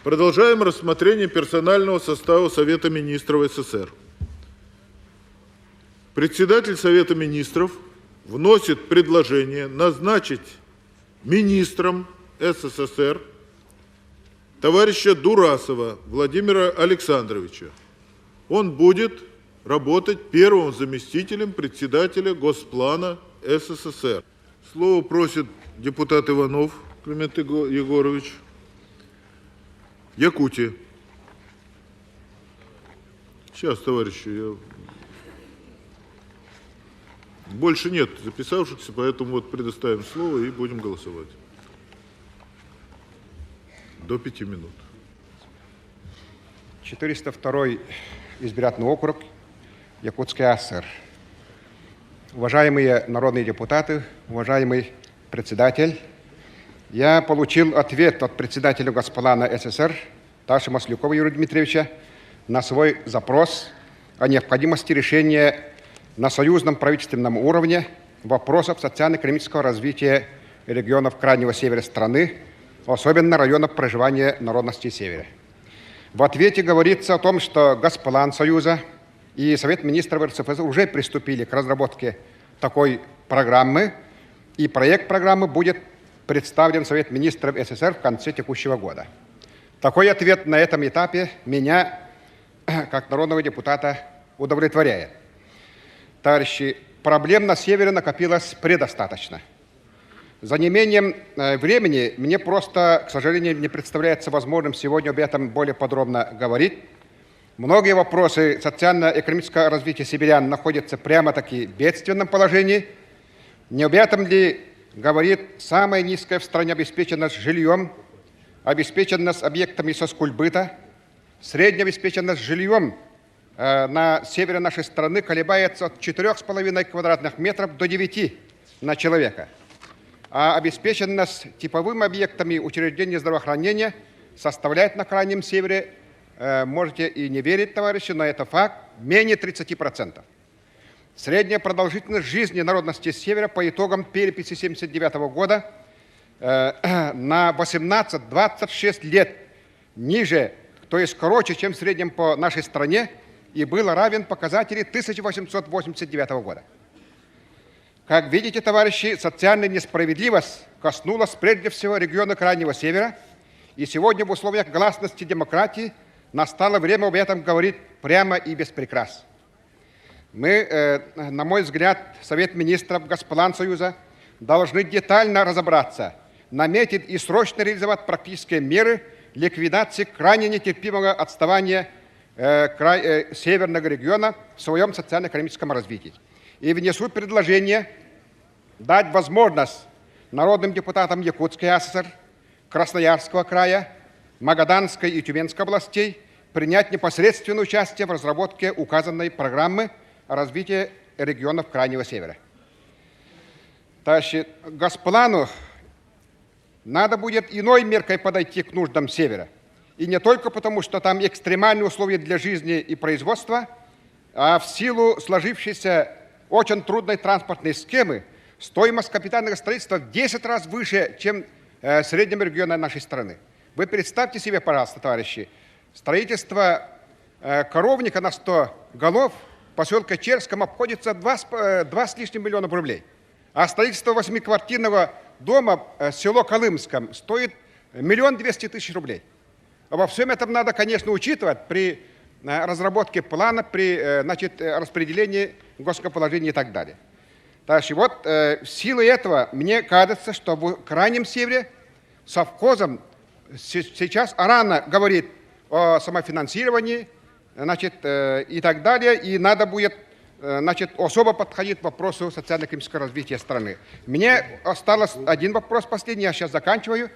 Продолжаем рассмотрение персонального состава Совета министров СССР. Председатель Совета министров вносит предложение назначить министром СССР товарища Дурасова Владимира Александровича. Он будет работать первым заместителем председателя Госплана СССР. Слово просит депутат Иванов Климент Егорович. Якутия. Сейчас, товарищи, больше нет записавшихся, поэтому вот предоставим слово и будем голосовать. До 5 минут. 402 избирательный округ, Якутская ССР. Уважаемые народные депутаты, уважаемый председатель, я получил ответ от председателя Госплана СССР Таши Маслюкова Юрия Дмитриевича на свой запрос о необходимости решения на союзном правительственном уровне вопросов социально-экономического развития регионов Крайнего Севера страны, особенно районов проживания народности Севера. В ответе говорится о том, что Госплан Союза и Совет министров РСФСР уже приступили к разработке такой программы, и проект программы будет представлен Совет министров СССР в конце текущего года. Такой ответ на этом этапе меня, как народного депутата, удовлетворяет. Товарищи, проблем на Севере накопилось предостаточно. За неимением времени мне просто, к сожалению, не представляется возможным сегодня об этом более подробно говорить. Многие вопросы социально-экономического развития северян находятся прямо-таки в бедственном положении. Не об этом ли говорит самая низкая в стране обеспеченность жильем, обеспеченность объектами соцкультбыта, средняя обеспеченность жильем на севере нашей страны колебается от 4,5 квадратных метров до 9 на человека. А обеспеченность типовыми объектами учреждений здравоохранения составляет на Крайнем Севере, можете и не верить, товарищи, но это факт, менее 30%. Средняя продолжительность жизни народности Севера по итогам переписи 1979 года на 18-26 лет ниже, то есть короче, чем в среднем по нашей стране, и было равен показателю 1889 года. Как видите, товарищи, социальная несправедливость коснулась прежде всего региона Крайнего Севера, и сегодня в условиях гласности демократии настало время об этом говорить прямо и без прикрас. Мы, на мой взгляд, Совет министров Госплан Союза должны детально разобраться, наметить и срочно реализовать практические меры ликвидации крайне нетерпимого отставания северного региона в своем социально-экономическом развитии. И внесу предложение дать возможность народным депутатам Якутской ССР, Красноярского края, Магаданской и Тюменской областей принять непосредственное участие в разработке указанной программы развития регионов Крайнего Севера. Товарищи, Госплану надо будет иной меркой подойти к нуждам Севера. И не только потому, что там экстремальные условия для жизни и производства, а в силу сложившейся очень трудной транспортной схемы стоимость капитального строительства в 10 раз выше, чем в среднем регионе нашей страны. Вы представьте себе, пожалуйста, товарищи, строительство коровника на 100 голов в поселке Черском обходится 2 с лишним миллиона рублей. А строительство 8-квартирного дома в село Колымском стоит 1 200 000 рублей. Во всем этом надо, конечно, учитывать при разработке плана, при распределении госкоположения и так далее. Товарищи, вот в силу этого мне кажется, что в Крайнем Севере совхозом сейчас рано говорит о самофинансировании, и так далее, и надо будет особо подходить к вопросу социально-экономического развития страны. Мне осталось один вопрос последний, я сейчас заканчиваю.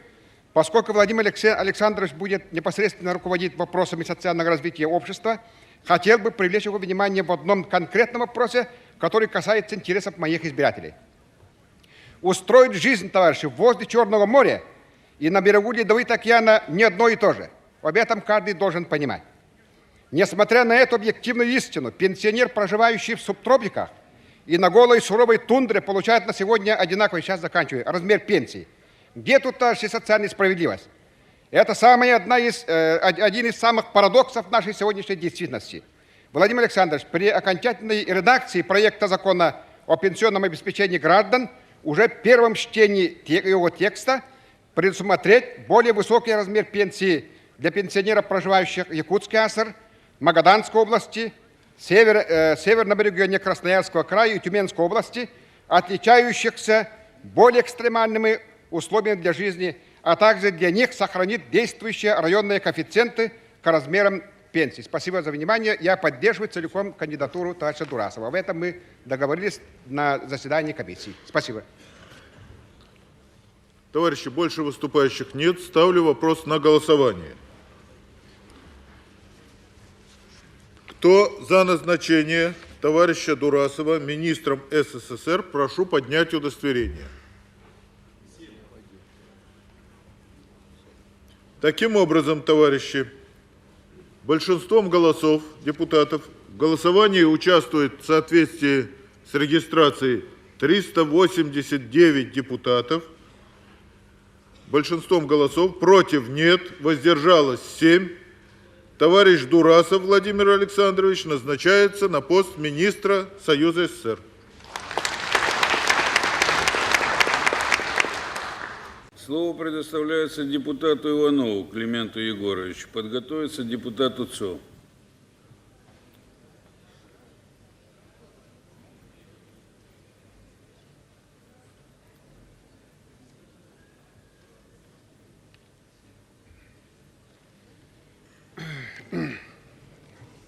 Поскольку Владимир Александрович будет непосредственно руководить вопросами социального развития общества, хотел бы привлечь его внимание в одном конкретном вопросе, который касается интересов моих избирателей. Устроить жизнь, товарищи, возле Черного моря и на берегу Ледовитого океана не одно и то же. Об этом каждый должен понимать. Несмотря на эту объективную истину, пенсионер, проживающий в субтропиках и на голой суровой тундре, получает на сегодня одинаковый, сейчас заканчиваю, размер пенсии. Где тут та же социальная справедливость? Это один из самых парадоксов нашей сегодняшней действительности. Владимир Александрович, при окончательной редакции проекта закона о пенсионном обеспечении граждан уже в первом чтении его текста предусмотреть более высокий размер пенсии для пенсионеров, проживающих в Якутской АСР, Магаданской области, Северном регионе Красноярского края и Тюменской области, отличающихся более экстремальными условиями для жизни, а также для них сохранить действующие районные коэффициенты к размерам пенсий. Спасибо за внимание. Я поддерживаю целиком кандидатуру товарища Дурасова. Об этом мы договорились на заседании комиссии. Спасибо. Товарищи, больше выступающих нет. Ставлю вопрос на голосование. Кто за назначение товарища Дурасова министром СССР, прошу поднять удостоверение. Таким образом, товарищи, большинством голосов депутатов в голосовании участвует в соответствии с регистрацией 389 депутатов. Большинством голосов против нет, воздержалось 7. Товарищ Дурасов Владимир Александрович назначается на пост министра Союза СССР. Слово предоставляется депутату Иванову Клименту Егоровичу. Подготовится депутату ЦО.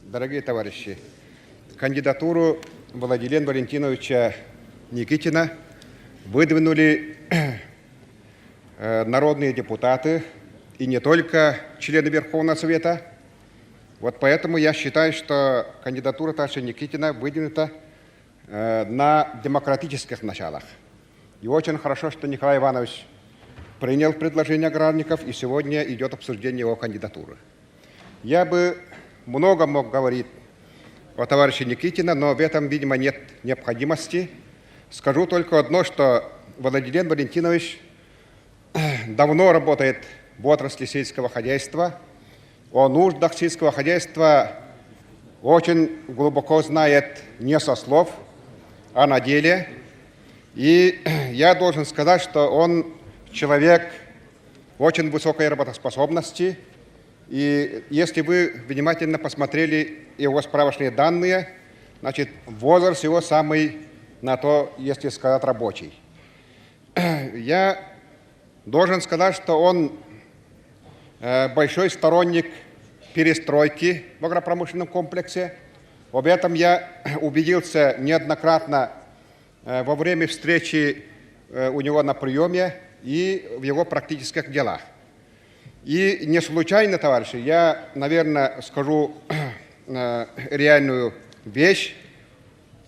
Дорогие товарищи, кандидатуру Владимира Валентиновича Никитина выдвинули народные депутаты и не только члены Верховного Совета. Вот поэтому я считаю, что кандидатура товарища Никитина выдвинута на демократических началах. И очень хорошо, что Николай Иванович принял предложение аграрников, и сегодня идет обсуждение его кандидатуры. Я бы много мог говорить о товарище Никитина, но в этом, видимо, нет необходимости. Скажу только одно, что Владимир Валентинович давно работает в отрасли сельского хозяйства, о нуждах сельского хозяйства очень глубоко знает не со слов, а на деле. И я должен сказать, что он человек очень высокой работоспособности. И если вы внимательно посмотрели его справочные данные, значит, возраст его самый, на то, если сказать, рабочий. Я должен сказать, что он большой сторонник перестройки в агропромышленном комплексе. Об этом я убедился неоднократно во время встречи у него на приеме и в его практических делах. И не случайно, товарищи, я, наверное, скажу реальную вещь,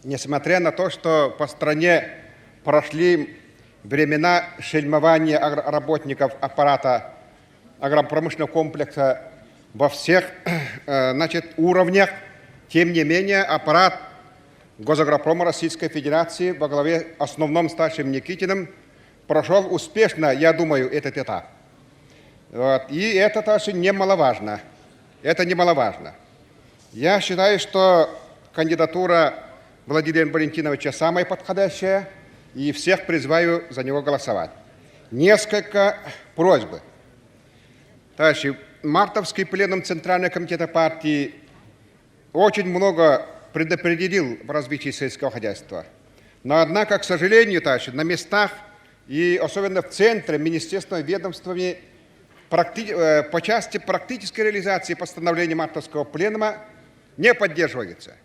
несмотря на то, что по стране прошли времена шельмования работников аппарата агропромышленного комплекса во всех уровнях, тем не менее аппарат Госагропрома Российской Федерации во главе основным старшим Никитиным прошел успешно, я думаю, этот этап. Вот. И это тоже немаловажно. Это немаловажно. Я считаю, что кандидатура Владимира Валентиновича самая подходящая, и всех призываю за него голосовать. Несколько просьб. Товарищи, мартовский пленум Центрального комитета партии очень много предопределил в развитии сельского хозяйства. Но, однако, к сожалению, товарищи, на местах и особенно в центре министерствами, ведомствами по части практической реализации постановления мартовского пленума не поддерживается.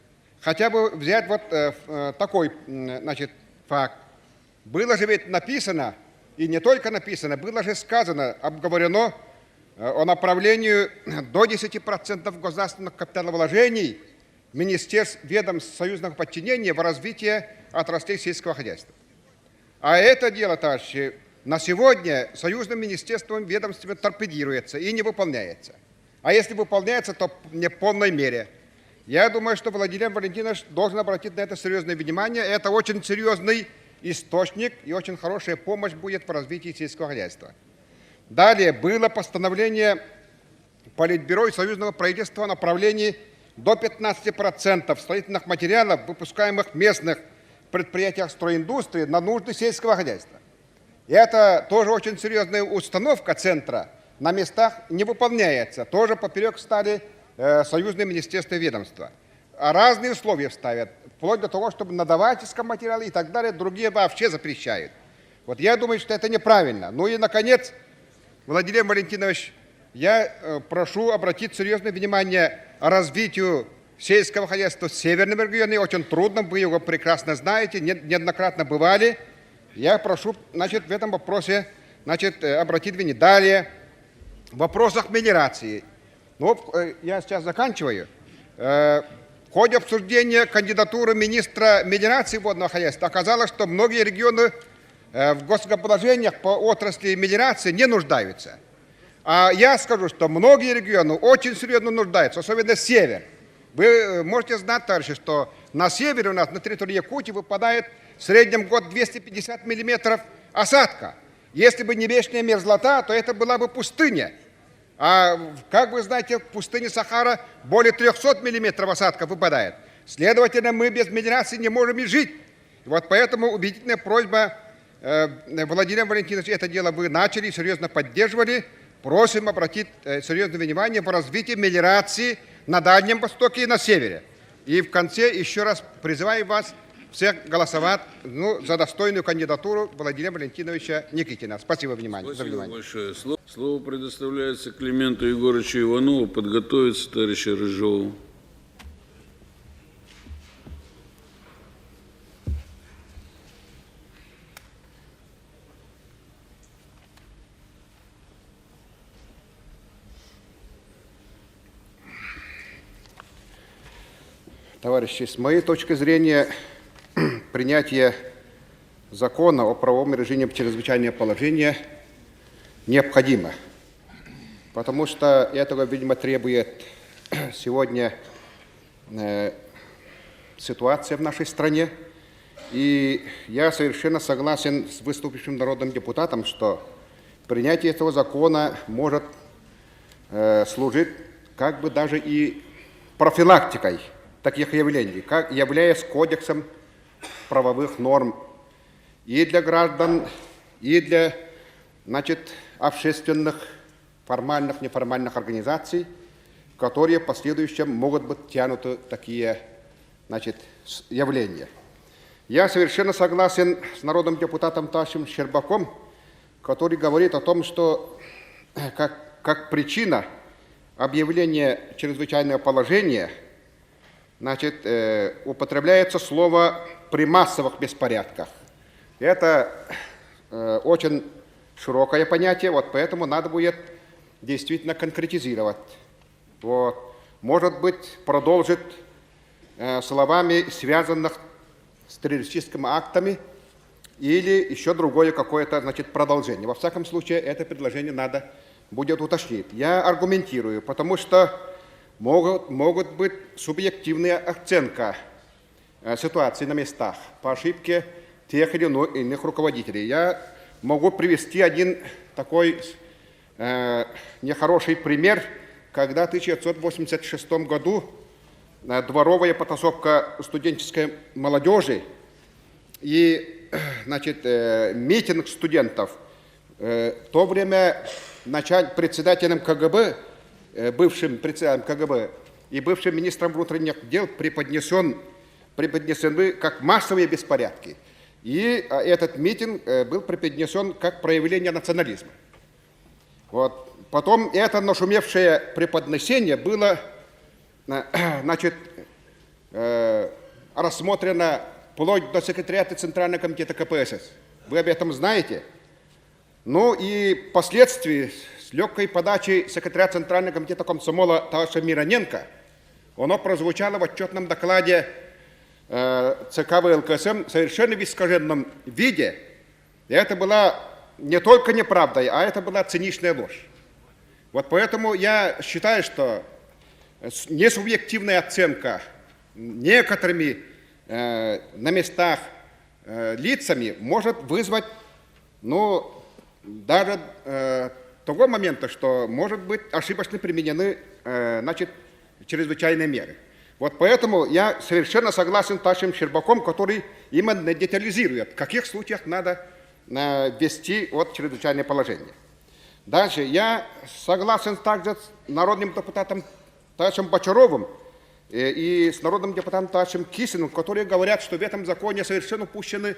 Хотя бы взять вот такой, факт. Было же ведь написано, и не только написано, было же сказано, обговорено о направлении до 10% государственных капиталовложений министерств, ведомств союзного подчинения в развитие отраслей сельского хозяйства. А это дело, товарищи, на сегодня союзным министерством, ведомствами торпедируется и не выполняется. А если выполняется, то не в полной мере. Я думаю, что Владимир Валентинович должен обратить на это серьезное внимание. Это очень серьезный источник и очень хорошая помощь будет в развитии сельского хозяйства. Далее было постановление Политбюро и Союзного правительства о направлении до 15% строительных материалов, выпускаемых в местных предприятиях стройиндустрии, на нужды сельского хозяйства. И это тоже очень серьезная установка центра на местах не выполняется. Тоже поперек стали союзные министерства и ведомства. А разные условия ставят, вплоть до того, чтобы на давательском материале и так далее, другие вообще запрещают. Вот я думаю, что это неправильно. Ну и, наконец, Владимир Валентинович, я прошу обратить серьезное внимание о развитию сельского хозяйства в северном регионе. Очень трудно, вы его прекрасно знаете, неоднократно бывали. Я прошу, значит, в этом вопросе, значит, обратить внимание. Далее, в вопросах мелиорации. Ну, я сейчас заканчиваю. В ходе обсуждения кандидатуры министра мелиорации и водного хозяйства оказалось, что многие регионы в гособложениях по отрасли мелиорации не нуждаются. А я скажу, что многие регионы очень серьезно нуждаются, особенно север. Вы можете знать, товарищи, что на севере у нас, на территории Якутии, выпадает в среднем год 250 миллиметров осадка. Если бы не вечная мерзлота, то это была бы пустыня. А, как вы знаете, в пустыне Сахара более 300 миллиметров осадка выпадает. Следовательно, мы без мелиорации не можем и жить. И вот поэтому убедительная просьба, Владимир Валентинович, это дело вы начали, серьезно поддерживали. Просим обратить серьезное внимание в развитии мелиорации на Дальнем Востоке и на Севере. И в конце еще раз призываю вас всех голосовать за достойную кандидатуру Владимира Валентиновича Никитина. Спасибо за внимание. Спасибо большое. Слово предоставляется Клименту Егоровичу Иванову. Подготовиться товарища Рыжову. Товарищи, с моей точки зрения, принятие закона о правовом режиме чрезвычайного положения необходимо, потому что этого, видимо, требует сегодня ситуация в нашей стране. И я совершенно согласен с выступившим народным депутатом, что принятие этого закона может служить как бы даже и профилактикой таких явлений, как являясь кодексом правовых норм и для граждан, и для, значит, общественных, формальных, неформальных организаций, в которые в последующем могут быть тянуты такие, значит, явления. Я совершенно согласен с народным депутатом Ташем Щербаком, который говорит о том, что как причина объявления чрезвычайного положения, значит, употребляется слово «при массовых беспорядках». Это очень широкое понятие, вот поэтому надо будет действительно конкретизировать. Вот. Может быть, продолжить словами, связанных с террористическими актами, или еще другое какое-то, значит, продолжение. Во всяком случае, это предложение надо будет уточнить. Я аргументирую, потому что могут быть субъективная оценка ситуации на местах по ошибке тех или иных руководителей. Я могу привести один такой нехороший пример, когда в 1986 году дворовая потасовка студенческой молодежи и, значит, митинг студентов. В то время председателем КГБ, бывшим председателем КГБ и бывшим министром внутренних дел преподнесены как массовые беспорядки. И этот митинг был преподнесен как проявление национализма. Вот. Потом это нашумевшее преподнесение было, значит, рассмотрено вплоть до секретариата Центрального комитета КПСС. Вы об этом знаете? Ну и впоследствии с легкой подачей секретаря Центрального комитета комсомола товарища Мироненко оно прозвучало в отчетном докладе ЦК ВЛКСМ совершенно в искаженном виде. И это была не только неправда, а это была циничная ложь. Вот поэтому я считаю, что несубъективная оценка некоторыми на местах лицами может вызвать, ну, даже того момента, что, может быть, ошибочно применены значит, чрезвычайные меры. Вот поэтому я совершенно согласен с нашим Щербаком, который именно детализирует, в каких случаях надо ввести вот чрезвычайное положение. Дальше я согласен также с народным депутатом товарищем Бочаровым и с народным депутатом товарищем Кисиным, которые говорят, что в этом законе совершенно упущены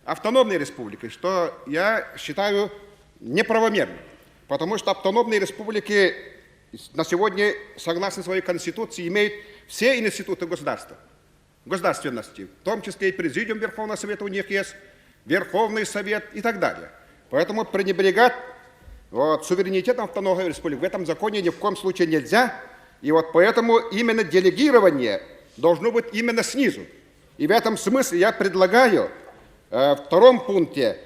автономные республики, что я считаю неправомерным, потому что автономные республики на сегодня, согласно своей конституции, имеют все институты государственности, в том числе и Президиум Верховного Совета у них есть, Верховный Совет и так далее. Поэтому пренебрегать суверенитетом автономной республики в этом законе ни в коем случае нельзя. И вот поэтому именно делегирование должно быть именно снизу. И в этом смысле я предлагаю в втором пункте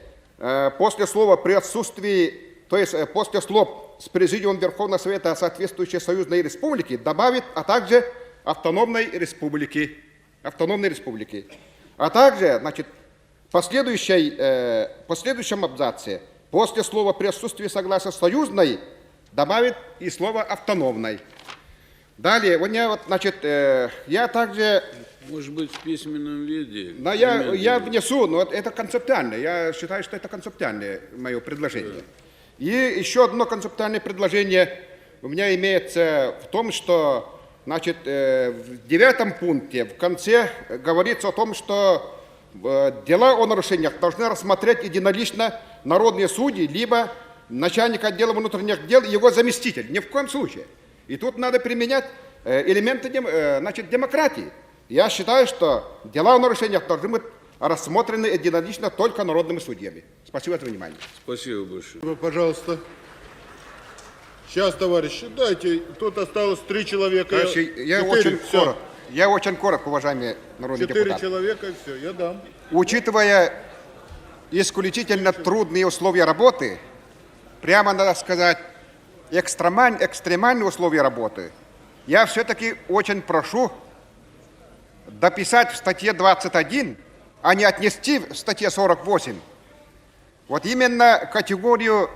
после слова «при отсутствии», то есть после слов «с Президиумом Верховного Совета соответствующей союзной республики» добавить, а также автономной республики. А также, значит, в последующем абзаце после слова «при отсутствии согласия союзной» добавить и слово «автономной». Далее, я также... Может быть, в письменном виде? Да, я внесу, но это концептуально. Я считаю, что это концептуальное мое предложение. И еще одно концептуальное предложение у меня имеется в том, что, значит, в 9 пункте в конце говорится о том, что дела о нарушениях должны рассмотреть единолично народные судьи, либо начальник отдела внутренних дел и его заместитель. Ни в коем случае. И тут надо применять элементы демократии. Я считаю, что дела о нарушениях должны быть рассмотрены единолично только народными судьями. Спасибо за внимание. Спасибо большое. Пожалуйста. Сейчас, товарищи, дайте. Тут осталось 3 человека. Товарищи, я очень коротко, уважаемые народные 4 депутаты. человека, и все, я дам. Учитывая исключительно трудные условия работы, прямо надо сказать, экстремальные условия работы, я все-таки очень прошу дописать в статье 21, а не отнести в статье 48, вот именно категорию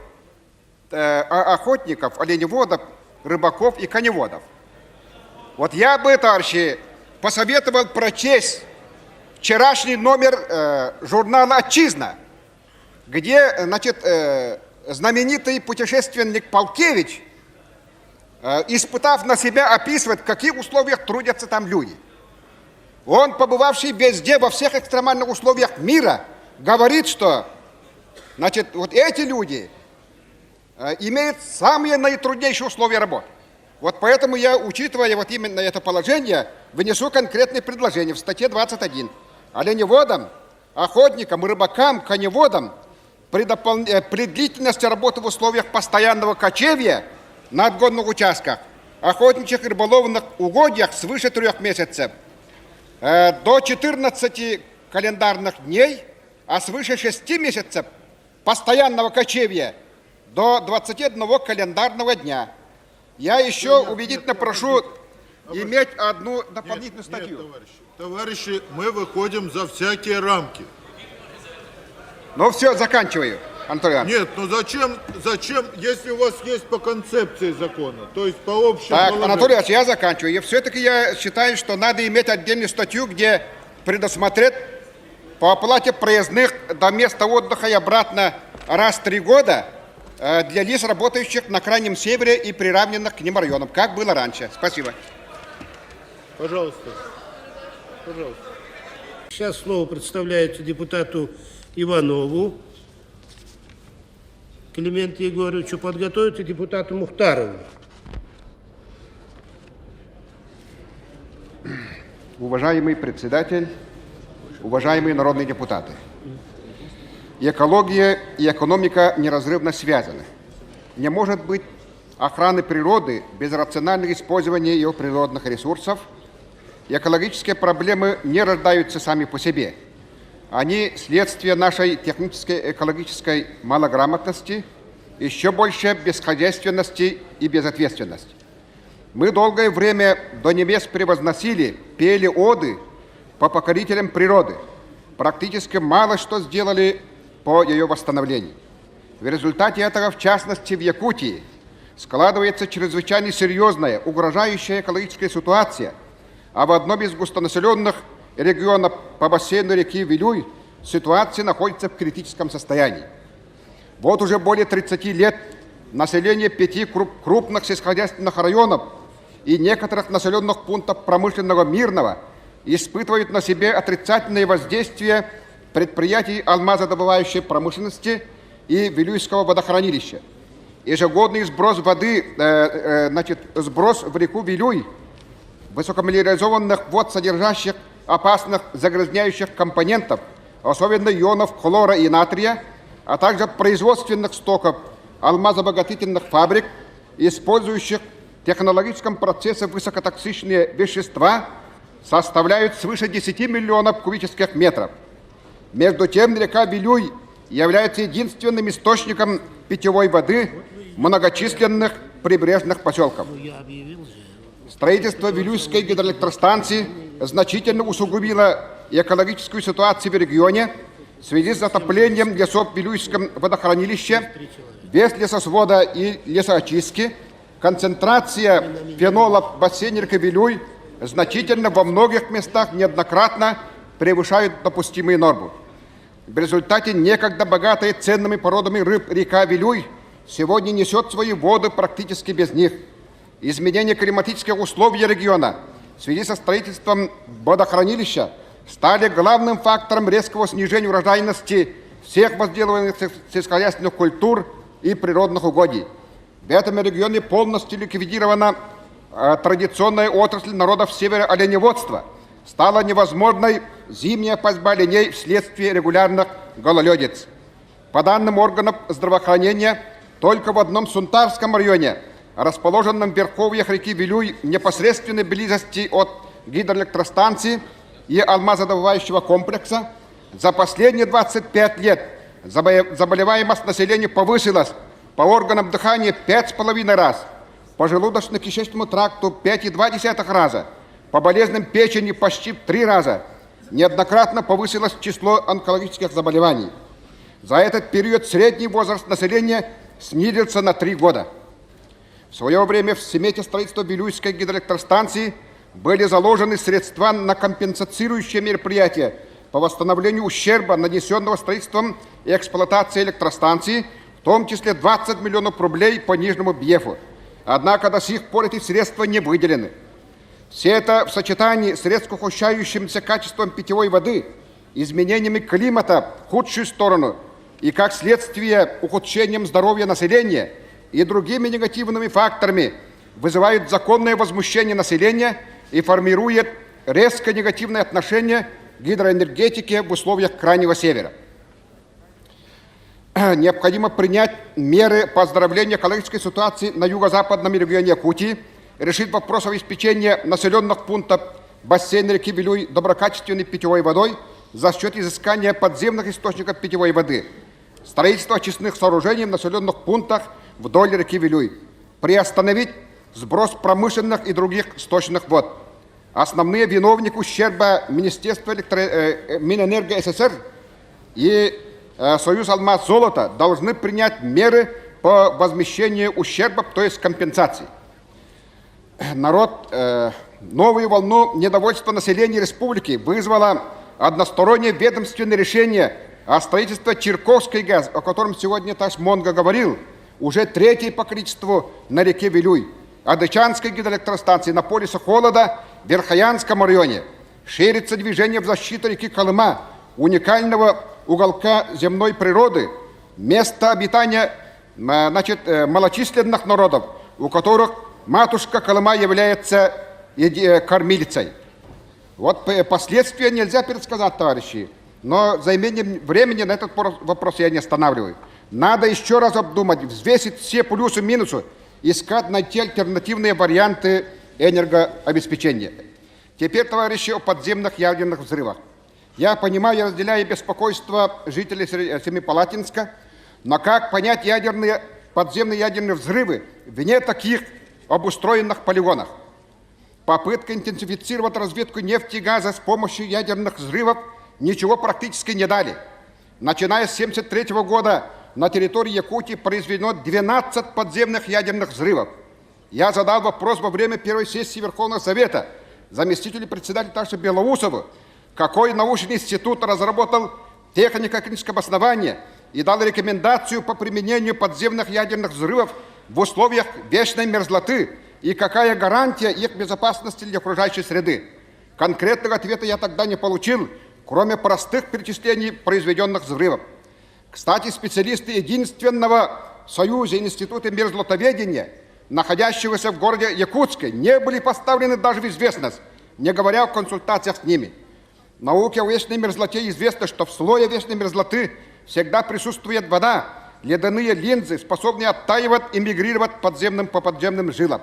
охотников, оленеводов, рыбаков и коневодов. Вот я бы, товарищи, посоветовал прочесть вчерашний номер журнала «Отчизна», где, значит, знаменитый путешественник Полкевич, испытав на себя, описывает, в каких условиях трудятся там люди. Он, побывавший везде, во всех экстремальных условиях мира, говорит, что, значит, вот эти люди имеют самые наитруднейшие условия работы. Вот поэтому я, учитывая вот именно это положение, вынесу конкретные предложения в статье 21. Оленеводам, охотникам, рыбакам, коневодам при длительности работы в условиях постоянного кочевья на отгонных участках, охотничьих и рыболовных угодьях свыше 3 месяцев, до 14 календарных дней, а свыше 6 месяцев постоянного кочевья до 21 календарного дня. Я еще убедительно прошу иметь одну дополнительную статью. Нет, товарищи, мы выходим за всякие рамки. Ну все, заканчиваю, Анатолий Иванович. Нет, ну зачем, если у вас есть по концепции закона, то есть по общему Так, положению. Анатолий Иванович, я заканчиваю. И все-таки я считаю, что надо иметь отдельную статью, где предусмотреть по оплате проездных до места отдыха и обратно раз в 3 года для лиц, работающих на Крайнем Севере и приравненных к ним районам, как было раньше. Спасибо. Пожалуйста. Пожалуйста. Сейчас слово представляется депутату Иванову Клименту Егоровичу, подготовится депутату Мухтарову. Уважаемый председатель, уважаемые народные депутаты, экология и экономика неразрывно связаны. Не может быть охраны природы без рационального использования ее природных ресурсов. Экологические проблемы не рождаются сами по себе. Они следствие нашей технической экологической малограмотности, еще больше бесхозяйственности и безответственности. Мы долгое время до небес превозносили, пели оды по покорителям природы, практически мало что сделали по ее восстановлению. В результате этого, в частности в Якутии, складывается чрезвычайно серьезная, угрожающая экологическая ситуация, а в одном из густонаселенных регионов по бассейну реки Вилюй ситуация находится в критическом состоянии. Вот уже более 30 лет население 5 крупных сельскохозяйственных районов и некоторых населенных пунктов промышленного Мирного испытывают на себе отрицательное воздействие предприятий алмазодобывающей промышленности и Вилюйского водохранилища. Ежегодный сброс воды, сброс в реку Вилюй высокоминерализованных вод, содержащих опасных загрязняющих компонентов, особенно ионов хлора и натрия, а также производственных стоков алмазообогатительных фабрик, использующих в технологическом процессе высокотоксичные вещества, составляют свыше 10 миллионов кубических метров. Между тем, река Вилюй является единственным источником питьевой воды многочисленных прибрежных поселков. Строительство Вилюйской гидроэлектростанции значительно усугубило экологическую ситуацию в регионе в связи с затоплением лесов в Вилюйском водохранилище, без лесосвода и лесоочистки. Концентрация фенола в бассейне реки Вилюй значительно во многих местах неоднократно превышает допустимые нормы. В результате некогда богатая ценными породами рыб река Вилюй сегодня несет свои воды практически без них. Изменение климатических условий региона в связи со строительством водохранилища стали главным фактором резкого снижения урожайности всех возделываемых сельскохозяйственных культур и природных угодий. В этом регионе полностью ликвидирована традиционная отрасль народов севера оленеводства. Стала невозможной зимняя пастьба оленей вследствие регулярных гололедиц. По данным органов здравоохранения, только в одном Сунтарском районе, расположенном в верховьях реки Вилюй в непосредственной близости от гидроэлектростанции и алмазодобывающего комплекса, за последние 25 лет заболеваемость населения повысилась по органам дыхания 5,5 раз, по желудочно-кишечному тракту 5,2 раза, по болезням печени почти в 3 раза. Неоднократно повысилось число онкологических заболеваний. За этот период средний возраст населения снизился на 3 года. В свое время в смете строительства Вилюйской гидроэлектростанции были заложены средства на компенсацирующие мероприятия по восстановлению ущерба, нанесенного строительством и эксплуатацией электростанции, в том числе 20 миллионов рублей по Нижнему Бьефу. Однако до сих пор эти средства не выделены. Все это в сочетании с резко ухудшающимся качеством питьевой воды, изменениями климата в худшую сторону и, как следствие, ухудшением здоровья населения и другими негативными факторами вызывают законное возмущение населения и формирует резко негативное отношение к гидроэнергетике в условиях Крайнего Севера. Необходимо принять меры по оздоровлению экологической ситуации на юго-западном регионе Якутии, решить вопрос обеспечения населенных пунктов бассейна реки Вилюй доброкачественной питьевой водой за счет изыскания подземных источников питьевой воды, строительство очистных сооружений в населенных пунктах вдоль реки Вилюй, приостановить сброс промышленных и других сточных вод. Основные виновники ущерба Министерства Минэнерго СССР и Союз Алмаз-Золото должны принять меры по возмещению ущерба, то есть компенсации. Новую волну недовольства населения республики вызвало одностороннее ведомственное решение о строительстве Чирковской ГЭС, о котором сегодня Таш Монго говорил, уже 3-й по количеству на реке Вилюй, Адычанской гидроэлектростанции на полюсе холода в Верхоянском районе. Ширится движение в защиту реки Колыма, уникального уголка земной природы, место обитания малочисленных народов, у которых матушка Колыма является кормилицей. Вот последствия нельзя пересказать, товарищи, но за имением времени на этот вопрос я не останавливаю. Надо еще раз обдумать, взвесить все плюсы и минусы, искать, найти альтернативные варианты энергообеспечения. Теперь, товарищи, о подземных ядерных взрывах. Я понимаю и разделяю беспокойство жителей Семипалатинска, но как понять подземные ядерные взрывы вне таких обустроенных полигонов? Попытка интенсифицировать разведку нефти и газа с помощью ядерных взрывов ничего практически не дали. Начиная с 1973 года на территории Якутии произведено 12 подземных ядерных взрывов. Я задал вопрос во время первой сессии Верховного Совета заместителю председателя также Белоусову, какой научный институт разработал технико-клиническое обоснование и дал рекомендацию по применению подземных ядерных взрывов в условиях вечной мерзлоты и какая гарантия их безопасности для окружающей среды. Конкретного ответа я тогда не получил, кроме простых перечислений произведенных взрывов. Кстати, специалисты единственного в Союзе Института мерзлотоведения, находящегося в городе Якутске, не были поставлены даже в известность, не говоря о консультациях с ними. Науке о вечной мерзлоте известно, что в слое вечной мерзлоты всегда присутствует вода, ледяные линзы, способные оттаивать и мигрировать по подземным жилам.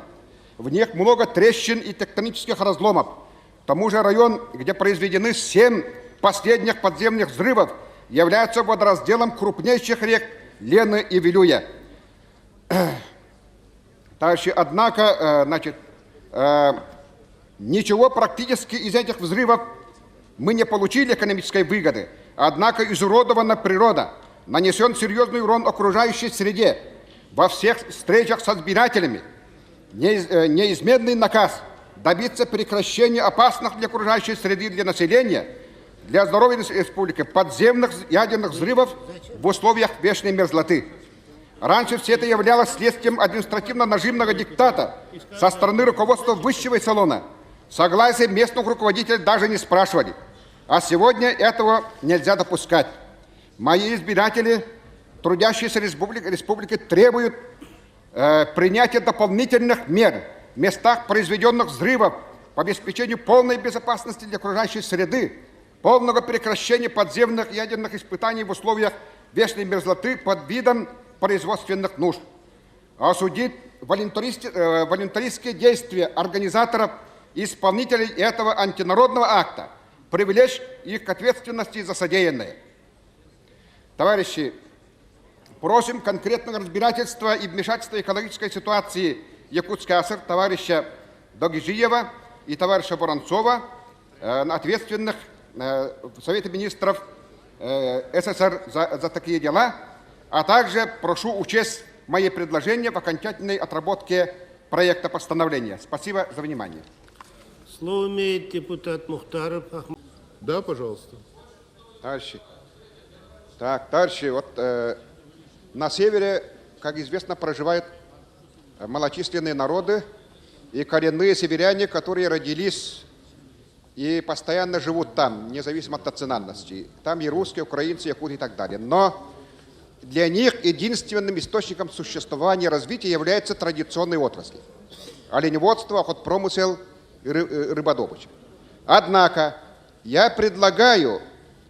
В них много трещин и тектонических разломов. К тому же район, где произведены 7 последних подземных взрывов, является водоразделом крупнейших рек Лены и Вилюя. Однако, ничего практически из этих взрывов мы не получили экономической выгоды. Однако изуродована природа, нанесен серьезный урон окружающей среде. Во всех встречах с избирателями неизменный наказ добиться прекращения опасных для окружающей среды для населения, для здоровья республики подземных ядерных взрывов в условиях вечной мерзлоты. Раньше все это являлось следствием административно-нажимного диктата со стороны руководства высшего эшелона. Согласие местных руководителей даже не спрашивали. А сегодня этого нельзя допускать. Мои избиратели, трудящиеся республики, требуют принятия дополнительных мер в местах произведенных взрывов по обеспечению полной безопасности для окружающей среды, полного прекращения подземных ядерных испытаний в условиях вечной мерзлоты под видом производственных нужд. Осудить волюнтаристские действия организаторов и исполнителей этого антинародного акта, привлечь их к ответственности за содеянное. Товарищи, просим конкретного разбирательства и вмешательства в экологической ситуации Якутской АСР товарища Догижиева и товарища Воронцова, ответственных в Совете министров СССР за такие дела, а также прошу учесть мои предложения в окончательной отработке проекта постановления. Спасибо за внимание. Слово имеет депутат Мухтаров. Да, пожалуйста. Товарищи, на севере, как известно, проживают малочисленные народы и коренные северяне, которые родились и постоянно живут там, независимо от национальности. Там и русские, украинцы, якуты и так далее. Но для них единственным источником существования и развития являются традиционные отрасли. Оленеводство, охотпромысел и рыбодобыча. Однако я предлагаю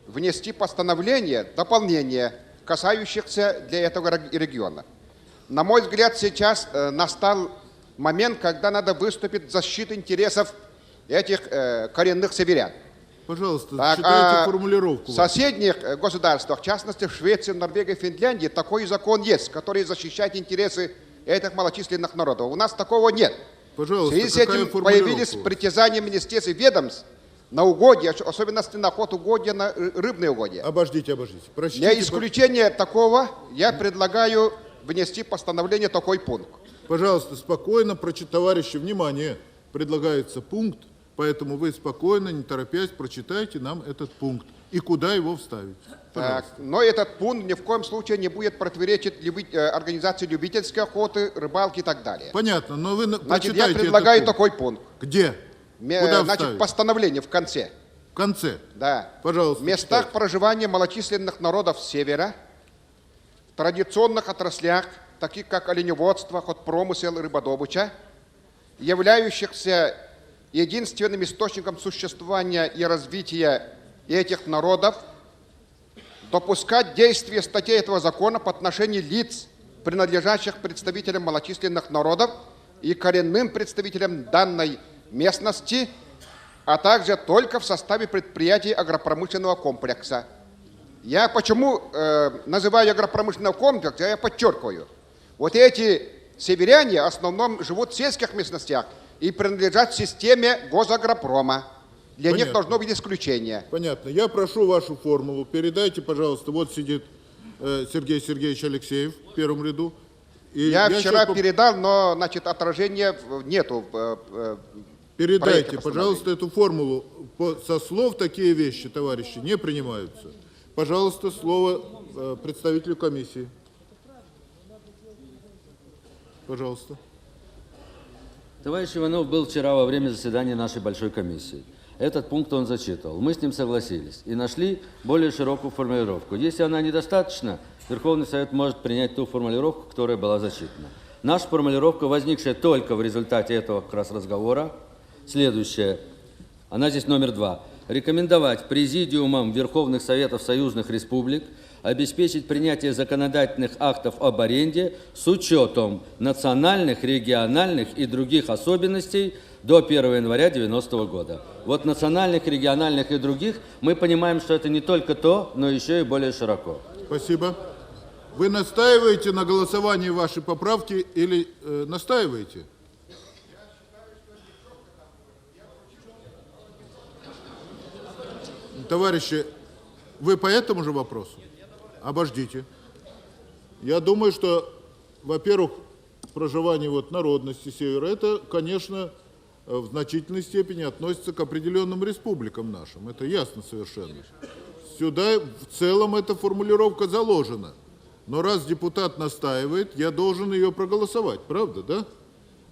внести постановление, дополнение, касающихся для этого региона. На мой взгляд, сейчас настал момент, когда надо выступить в защиту интересов этих коренных северян. Пожалуйста, читайте формулировку. В соседних государствах, в частности в Швеции, Норвегии, Финляндии, такой закон есть, который защищает интересы этих малочисленных народов. У нас такого нет. Пожалуйста, в связи с этим появились притязания министерств и ведомств на угодья, в особенности на ход угодья, на рыбные угодья. Обождите. Для исключения такого я предлагаю внести постановление такой пункт. Пожалуйста, спокойно, товарищи, внимание, предлагается пункт, поэтому вы спокойно, не торопясь, прочитайте нам этот пункт и куда его вставить. Но этот пункт ни в коем случае не будет противоречить организации любительской охоты, рыбалки и так далее. Понятно, но вы Значит, я предлагаю такой пункт. Где? Куда Значит, вставить? постановление в конце. В конце? Да. Пожалуйста. В местах проживания малочисленных народов севера, в традиционных отраслях, таких как оленеводство, охотпромысел и рыбодобыча, являющихся единственным источником существования и развития этих народов, допускать действие статей этого закона по отношению лиц, принадлежащих представителям малочисленных народов и коренным представителям данной местности, а также только в составе предприятий агропромышленного комплекса. Я почему называю агропромышленный комплекс, я подчеркиваю. Вот эти северяне в основном живут в сельских местностях и принадлежат системе госагропрома. Для них должно быть исключение. Понятно. Я прошу вашу формулу. Передайте, пожалуйста, вот сидит Сергей Сергеевич Алексеев в первом ряду. И Я вчера сейчас передал, но, значит, отражения нету. Передайте, проекте пожалуйста, эту формулу. Со слов такие вещи, товарищи, не принимаются. Пожалуйста, слово представителю комиссии. Пожалуйста. Товарищ Иванов был вчера во время заседания нашей большой комиссии. Этот пункт он зачитывал. Мы с ним согласились и нашли более широкую формулировку. Если она недостаточна, Верховный Совет может принять ту формулировку, которая была зачитана. Наша формулировка, возникшая только в результате этого как раз разговора, следующая. Она здесь номер 2. Рекомендовать президиумам Верховных Советов союзных республик обеспечить принятие законодательных актов об аренде с учетом национальных, региональных и других особенностей до 1 января 1990 года. Вот национальных, региональных и других мы понимаем, что это не только то, но еще и более широко. Спасибо. Вы настаиваете на голосовании вашей поправки или настаиваете? Товарищи, вы по этому же вопросу? Обождите. Я думаю, что, во-первых, проживание народности Севера, это, конечно, в значительной степени относится к определенным республикам нашим. Это ясно совершенно. Сюда в целом эта формулировка заложена. Но раз депутат настаивает, я должен ее проголосовать. Правда, да?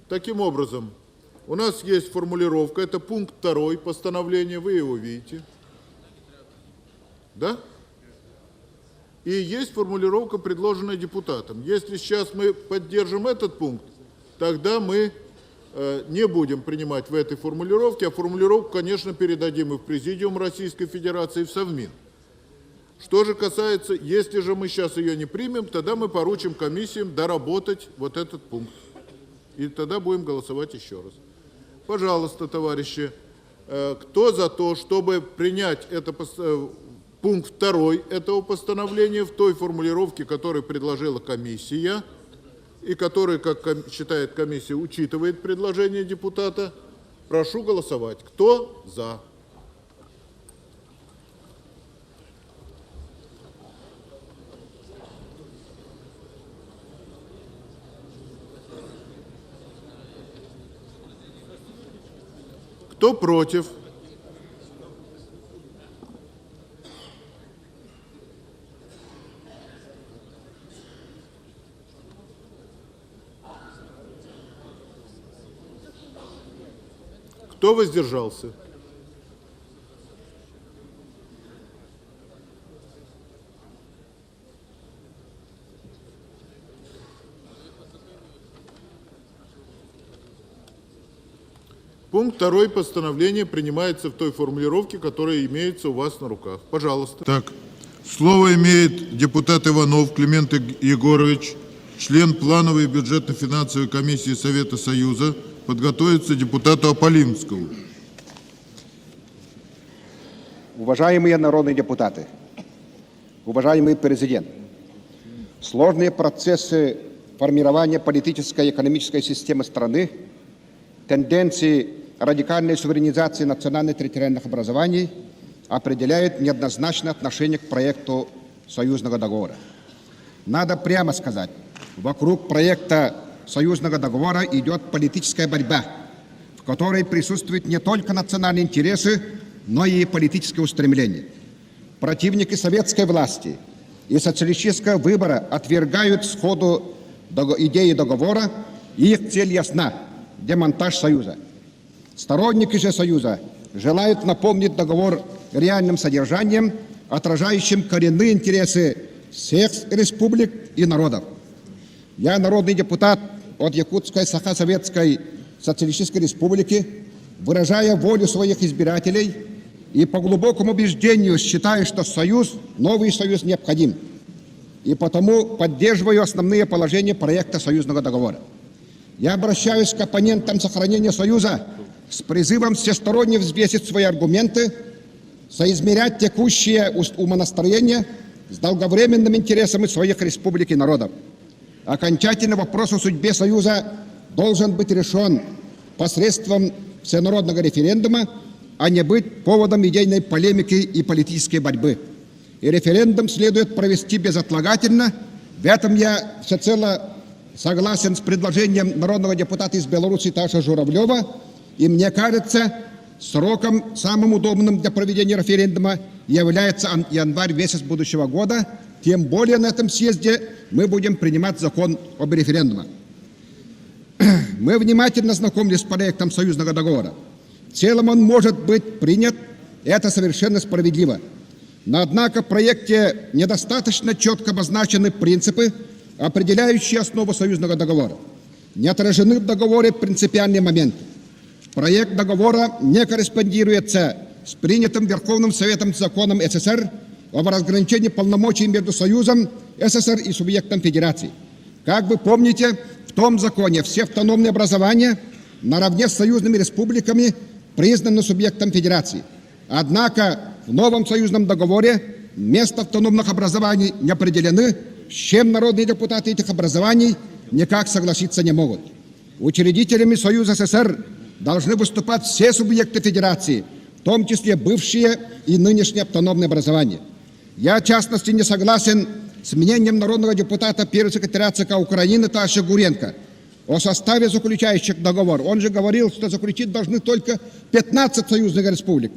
Таким образом, у нас есть формулировка, это пункт 2 постановления, вы его видите. Да? И есть формулировка, предложенная депутатом. Если сейчас мы поддержим этот пункт, тогда мы не будем принимать в этой формулировке, а формулировку, конечно, передадим и в Президиум Российской Федерации, и в Совмин. Что же касается, если же мы сейчас ее не примем, тогда мы поручим комиссиям доработать вот этот пункт. И тогда будем голосовать еще раз. Пожалуйста, товарищи, кто за то, чтобы принять это пункт 2 этого постановления в той формулировке, которую предложила комиссия, и которая, как считает комиссия, учитывает предложение депутата, прошу голосовать. Кто за? Кто против? Кто воздержался? Пункт 2 постановления принимается в той формулировке, которая имеется у вас на руках. Пожалуйста. Так, слово имеет депутат Иванов Климент Егорович, член плановой и бюджетно-финансовой комиссии Совета Союза. Подготовится депутату Аполлинскому. Уважаемые народные депутаты, уважаемый президент, сложные процессы формирования политической и экономической системы страны, тенденции радикальной суверенизации национально-территориальных образований определяют неоднозначное отношение к проекту союзного договора. Надо прямо сказать, вокруг проекта союзного договора идет политическая борьба, в которой присутствуют не только национальные интересы, но и политические устремления. Противники советской власти и социалистического выбора отвергают сходу идеи договора, и их цель ясна – демонтаж Союза. Сторонники же Союза желают наполнить договор реальным содержанием, отражающим коренные интересы всех республик и народов. Я народный депутат от Якутской Сахо-Советской Социалистической Республики, выражая волю своих избирателей и по глубокому убеждению считаю, что союз, новый союз необходим. И потому поддерживаю основные положения проекта союзного договора. Я обращаюсь к оппонентам сохранения союза с призывом всесторонне взвесить свои аргументы, соизмерять текущее умонастроение с долговременными интересами своих республик и народов. Окончательный вопрос о судьбе Союза должен быть решен посредством всенародного референдума, а не быть поводом идейной полемики и политической борьбы. и референдум следует провести безотлагательно. В этом я всецело согласен с предложением народного депутата из Беларуси Таша Журавлева. И мне кажется, сроком самым удобным для проведения референдума является январь месяц будущего года. Тем более на этом съезде мы будем принимать закон об референдуме. Мы внимательно знакомились с проектом союзного договора. В целом он может быть принят, это совершенно справедливо. Но однако в проекте недостаточно четко обозначены принципы, определяющие основу союзного договора. Не отражены в договоре принципиальные моменты. Проект договора не корреспондируется с принятым Верховным Советом законом СССР об разграничении полномочий между Союзом СССР и субъектом Федерации. Как вы помните, в том законе все автономные образования наравне с союзными республиками признаны субъектом Федерации. Однако в новом союзном договоре место автономных образований не определены, с чем народные депутаты этих образований никак согласиться не могут. Учредителями Союза СССР должны выступать все субъекты Федерации, в том числе бывшие и нынешние автономные образования. Я, в частности, не согласен с мнением народного депутата первого секретаря ЦК Украины Таша Гуренко о составе заключающих договор. Он же говорил, что заключить должны только 15 союзных республик.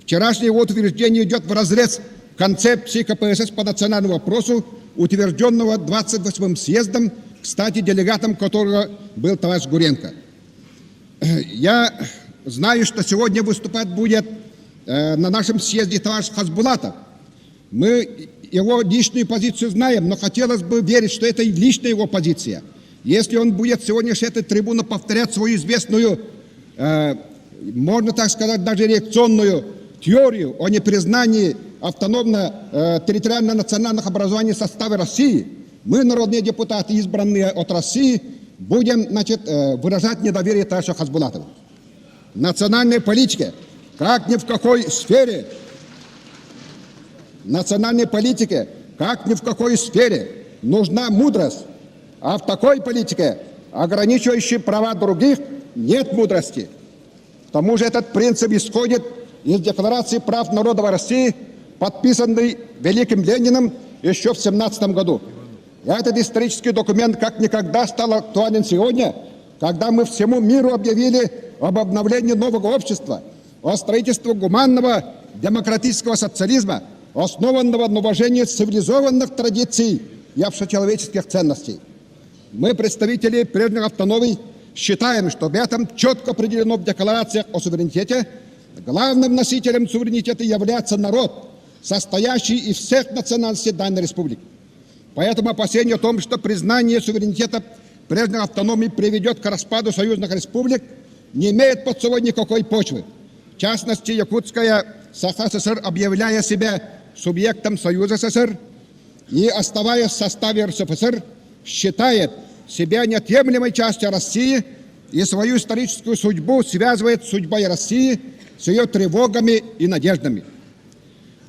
Вчерашнее его утверждение идет вразрез концепции КПСС по национальному вопросу, утвержденного 28-м съездом, кстати, делегатом которого был товарищ Гуренко. Я знаю, что сегодня выступать будет на нашем съезде товарищ Хасбулатов. Мы его личную позицию знаем, но хотелось бы верить, что это и личная его позиция. Если он будет сегодня с этой трибуны повторять свою известную, можно так сказать, даже реакционную теорию о непризнании автономно-территориально-национальных образований в составе России, мы, народные депутаты, избранные от России, будем, выражать недоверие товарищу Хасбулатову. В национальной политике, как ни в какой сфере, нужна мудрость, а в такой политике, ограничивающей права других, нет мудрости. К тому же этот принцип исходит из Декларации прав народов России, подписанной Великим Лениным еще в 1917 году. Этот исторический документ как никогда стал актуален сегодня, когда мы всему миру объявили об обновлении нового общества, о строительстве гуманного демократического социализма, основанного на уважении цивилизованных традиций и общечеловеческих ценностей. Мы, представители прежних автономий, считаем, что в этом четко определено в декларациях о суверенитете. Главным носителем суверенитета является народ, состоящий из всех национальностей данной республики. Поэтому опасение о том, что признание суверенитета прежних автономий приведет к распаду союзных республик, не имеет под собой никакой почвы. В частности, Якутская ССР, объявляя себя субъектом Союза СССР и оставаясь в составе РСФСР, считает себя неотъемлемой частью России и свою историческую судьбу связывает с судьбой России, с ее тревогами и надеждами.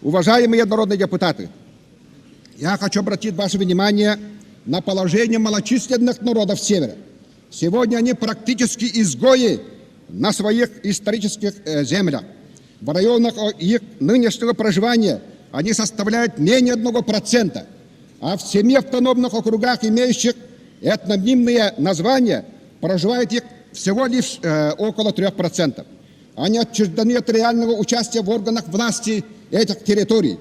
Уважаемые народные депутаты, я хочу обратить ваше внимание на положение малочисленных народов Севера. Сегодня они практически изгои на своих исторических землях. В районах их нынешнего проживания они составляют менее 1%, а в 7 автономных округах, имеющих этнонимные названия, проживает их всего лишь около 3%. Они отчуждены от реального участия в органах власти этих территорий.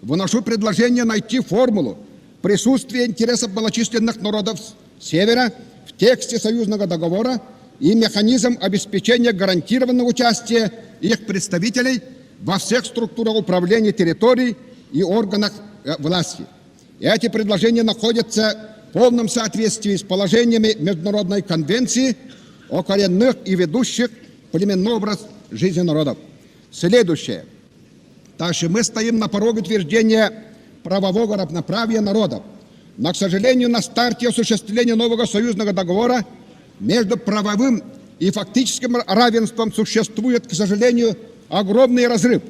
Выношу предложение найти формулу присутствия интересов малочисленных народов Севера в тексте союзного договора и механизм обеспечения гарантированного участия их представителей во всех структурах управления территорий и органах власти. Эти предложения находятся в полном соответствии с положениями Международной конвенции о коренных и ведущих племенной образ жизни народов. Следующее. Также мы стоим на пороге утверждения правового равноправия народов. Но, к сожалению, на старте осуществления нового союзного договора между правовым и фактическим равенством существует, к сожалению, огромный разрыв.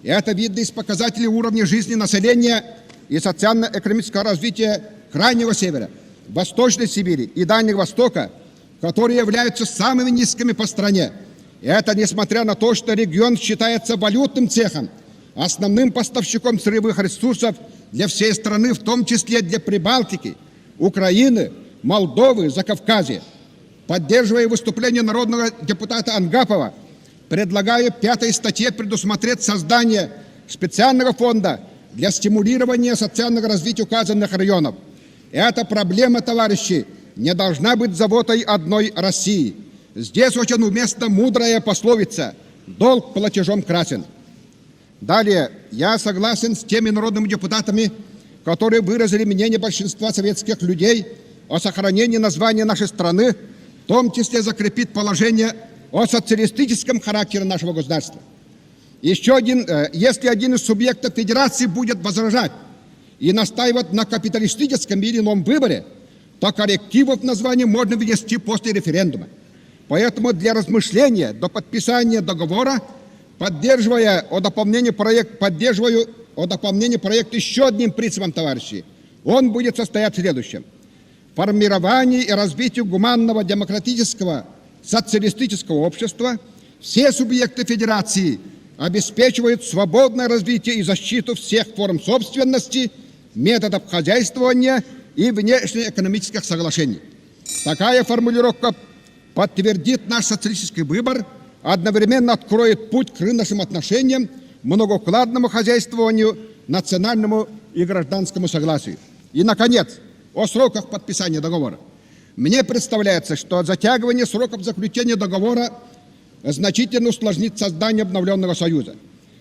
И это видно из показателей уровня жизни населения и социально-экономического развития Крайнего Севера, Восточной Сибири и Дальнего Востока, которые являются самыми низкими по стране. И это несмотря на то, что регион считается валютным цехом основным поставщиком сырьевых ресурсов для всей страны, в том числе для Прибалтики, Украины, Молдовы, Закавказья. Поддерживая выступление народного депутата Ангапова, предлагаю в 5 статье предусмотреть создание специального фонда для стимулирования социального развития указанных районов. Эта проблема, товарищи, не должна быть заботой одной России. Здесь очень уместна мудрая пословица «долг платежом красен». Далее, я согласен с теми народными депутатами, которые выразили мнение большинства советских людей о сохранении названия нашей страны, в том числе закрепить положение о социалистическом характере нашего государства. Еще один, если один из субъектов федерации будет возражать и настаивать на капиталистическом или ином выборе, то коррективов в названии можно ввести после референдума. Поэтому для размышления до подписания договора, поддерживаю о дополнении проекта еще одним принципом, товарищи. Он будет состоять в следующем. Формировании и развитию гуманного, демократического, социалистического общества все субъекты федерации обеспечивают свободное развитие и защиту всех форм собственности, методов хозяйствования и внешнеэкономических соглашений. Такая формулировка подтвердит наш социалистический выбор, одновременно откроет путь к рыночным отношениям, многоукладному хозяйствованию, национальному и гражданскому согласию. И, наконец, о сроках подписания договора. Мне представляется, что затягивание сроков заключения договора значительно усложнит создание обновленного Союза.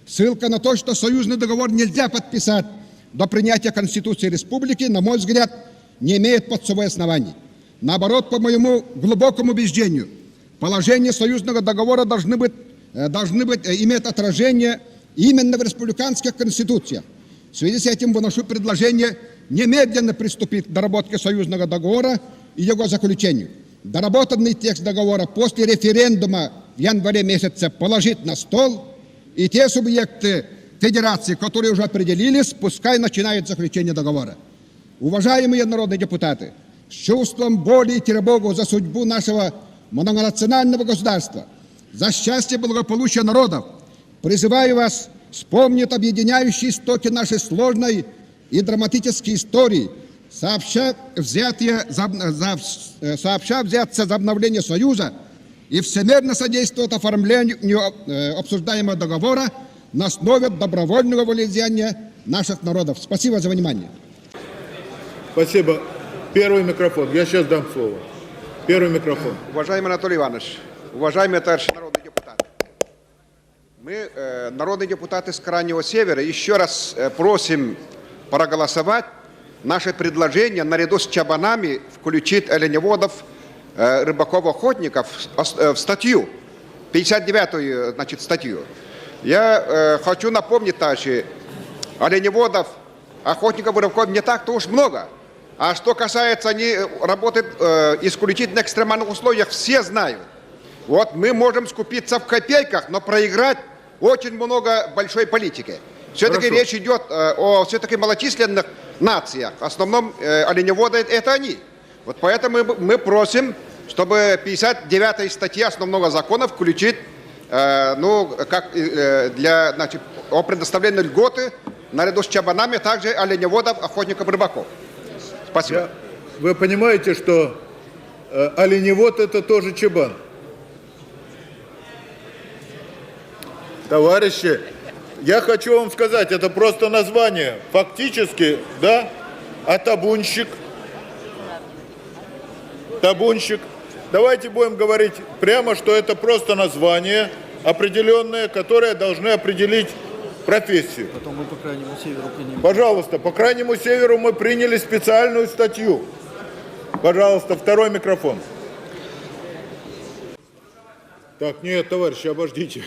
Ссылка на то, что союзный договор нельзя подписать до принятия Конституции Республики, на мой взгляд, не имеет под собой оснований. Наоборот, по моему глубокому убеждению, положения союзного договора должны иметь отражение именно в республиканских конституциях. В связи с этим выношу предложение немедленно приступить к доработке союзного договора и его заключению. Доработанный текст договора после референдума в январе месяце положить на стол, и те субъекты федерации, которые уже определились, пускай начинают заключение договора. Уважаемые народные депутаты, с чувством боли и тревогу за судьбу нашего многонационального государства, за счастье и благополучие народов, призываю вас вспомнить объединяющие истоки нашей сложной и драматической истории, сообща взяться за обновление Союза и всемерно содействовать оформлению обсуждаемого договора на основе добровольного волеизъявления наших народов. Спасибо за внимание. Спасибо. Первый микрофон. Я сейчас дам слово. Первый микрофон. Уважаемый Анатолий Иванович, уважаемые товарищи народные депутаты, мы, народные депутаты с Крайнего Севера, еще раз просим проголосовать наше предложение наряду с чабанами включить оленеводов, рыбаков, охотников в статью, 59-ю, значит, статью. Я хочу напомнить, товарищи, оленеводов, охотников, рыбаков не так-то уж много. А что касается, они работают исключительно в экстремальных условиях, все знают. Вот мы можем скупиться в копейках, но проиграть очень много большой политики. Все-таки речь идет о все-таки малочисленных нациях. В основном оленеводы – это они. Вот поэтому мы просим, чтобы 59-я статья основного закона включить, значит, о предоставлении льготы наряду с чабанами также оленеводов, охотников, рыбаков. Спасибо. Вы понимаете, что оленевод – это тоже чабан? Товарищи, я хочу вам сказать, это просто название. Фактически, да, а табунщик? Табунщик. Давайте будем говорить прямо, что это просто название определенное, которое должны определить профессию. Потом мы по Крайнему Северу приняли. Пожалуйста, по Крайнему Северу мы приняли специальную статью. Пожалуйста, второй микрофон. Так, нет, товарищи, обождите.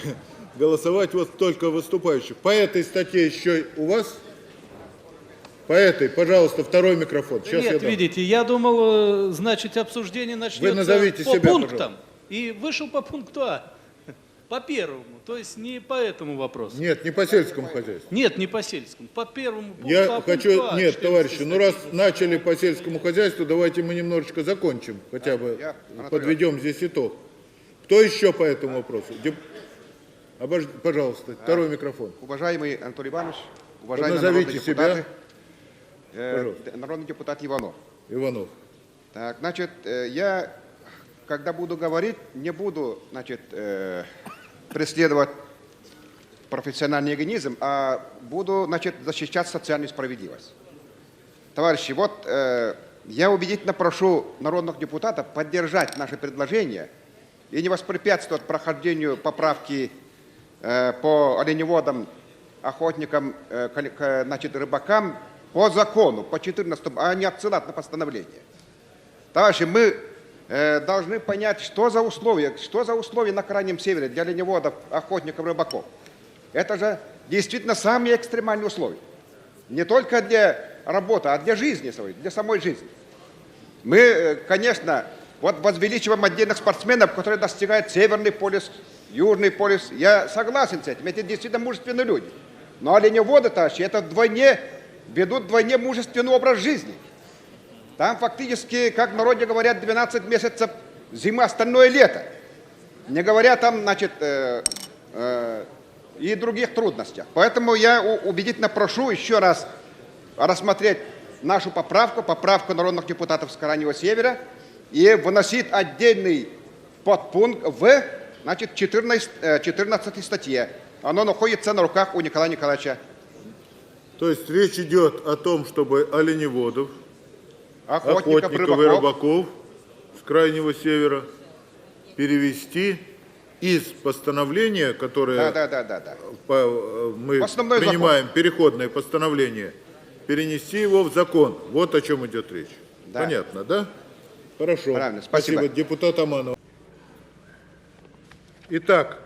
Голосовать вот только выступающих. По этой статье еще у вас? По этой, пожалуйста, второй микрофон. Сейчас Нет, видите, я думал, значит, обсуждение начнется назовите по себя, пунктам. пожалуйста. И вышел по пункту А. По первому, то есть не по этому вопросу. Нет, не по сельскому хозяйству. Нет, не по сельскому, по первому пункту. Я хочу, А, нет, товарищи, ну раз начали по сельскому хозяйству, давайте мы немножечко закончим, хотя бы подведем здесь итог. Кто еще по этому вопросу? Пожалуйста, второй микрофон. Уважаемый Анатолий Иванович, уважаемые назовите народные себя. депутаты, народный депутат Иванов. Иванов. Так, значит, я, когда буду говорить, не буду, значит, преследовать профессиональный эгоизм, а буду, значит, защищать социальную справедливость. Товарищи, вот я убедительно прошу народных депутатов поддержать наши предложения и не воспрепятствовать прохождению поправки по оленеводам, охотникам, значит, рыбакам по закону, по 14-му, а не отсылать на постановление. Товарищи, мы должны понять, что за условия на Крайнем Севере для оленеводов, охотников, рыбаков. Это же действительно самые экстремальные условия. Не только для работы, а для жизни своей, для самой жизни. Мы, конечно, вот возвеличиваем отдельных спортсменов, которые достигают Северный полюс, Южный полюс. Я согласен с этим, это действительно мужественные люди. Но оленеводы, товарищи, это ведут вдвойне мужественный образ жизни. Там фактически, как в народе говорят, 12 месяцев зима, остальное лето. Не говоря там, значит, и других трудностях. Поэтому я убедительно прошу еще раз рассмотреть нашу поправку народных депутатов с Крайнего Севера и выносить отдельный подпункт в, значит, 14 статье. Оно находится на руках у Николая Николаевича. То есть речь идет о том, чтобы оленеводов, Охотников, и рыбаков с Крайнего Севера перевести из постановления, которое мы Основной принимаем, переходное постановление, перенести его в закон. Вот о чем идет речь. Да. Понятно, да? Хорошо. Правильно, спасибо. Депутат Аманов. Итак,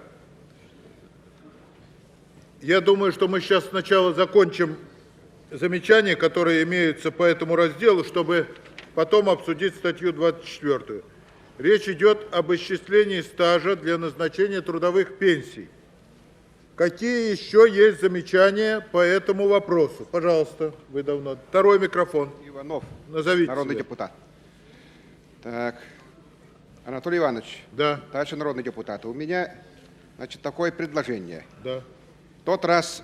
я думаю, что мы сейчас сначала закончим замечания, которые имеются по этому разделу, чтобы потом обсудить статью 24. Речь идет об исчислении стажа для назначения трудовых пенсий. Какие еще есть замечания по этому вопросу? Пожалуйста, вы давно. Второй микрофон. Иванов, Назовите народный себя. депутат. Так, Анатолий Иванович, Да, товарищи народные депутаты, у меня, значит, такое предложение. да. В тот раз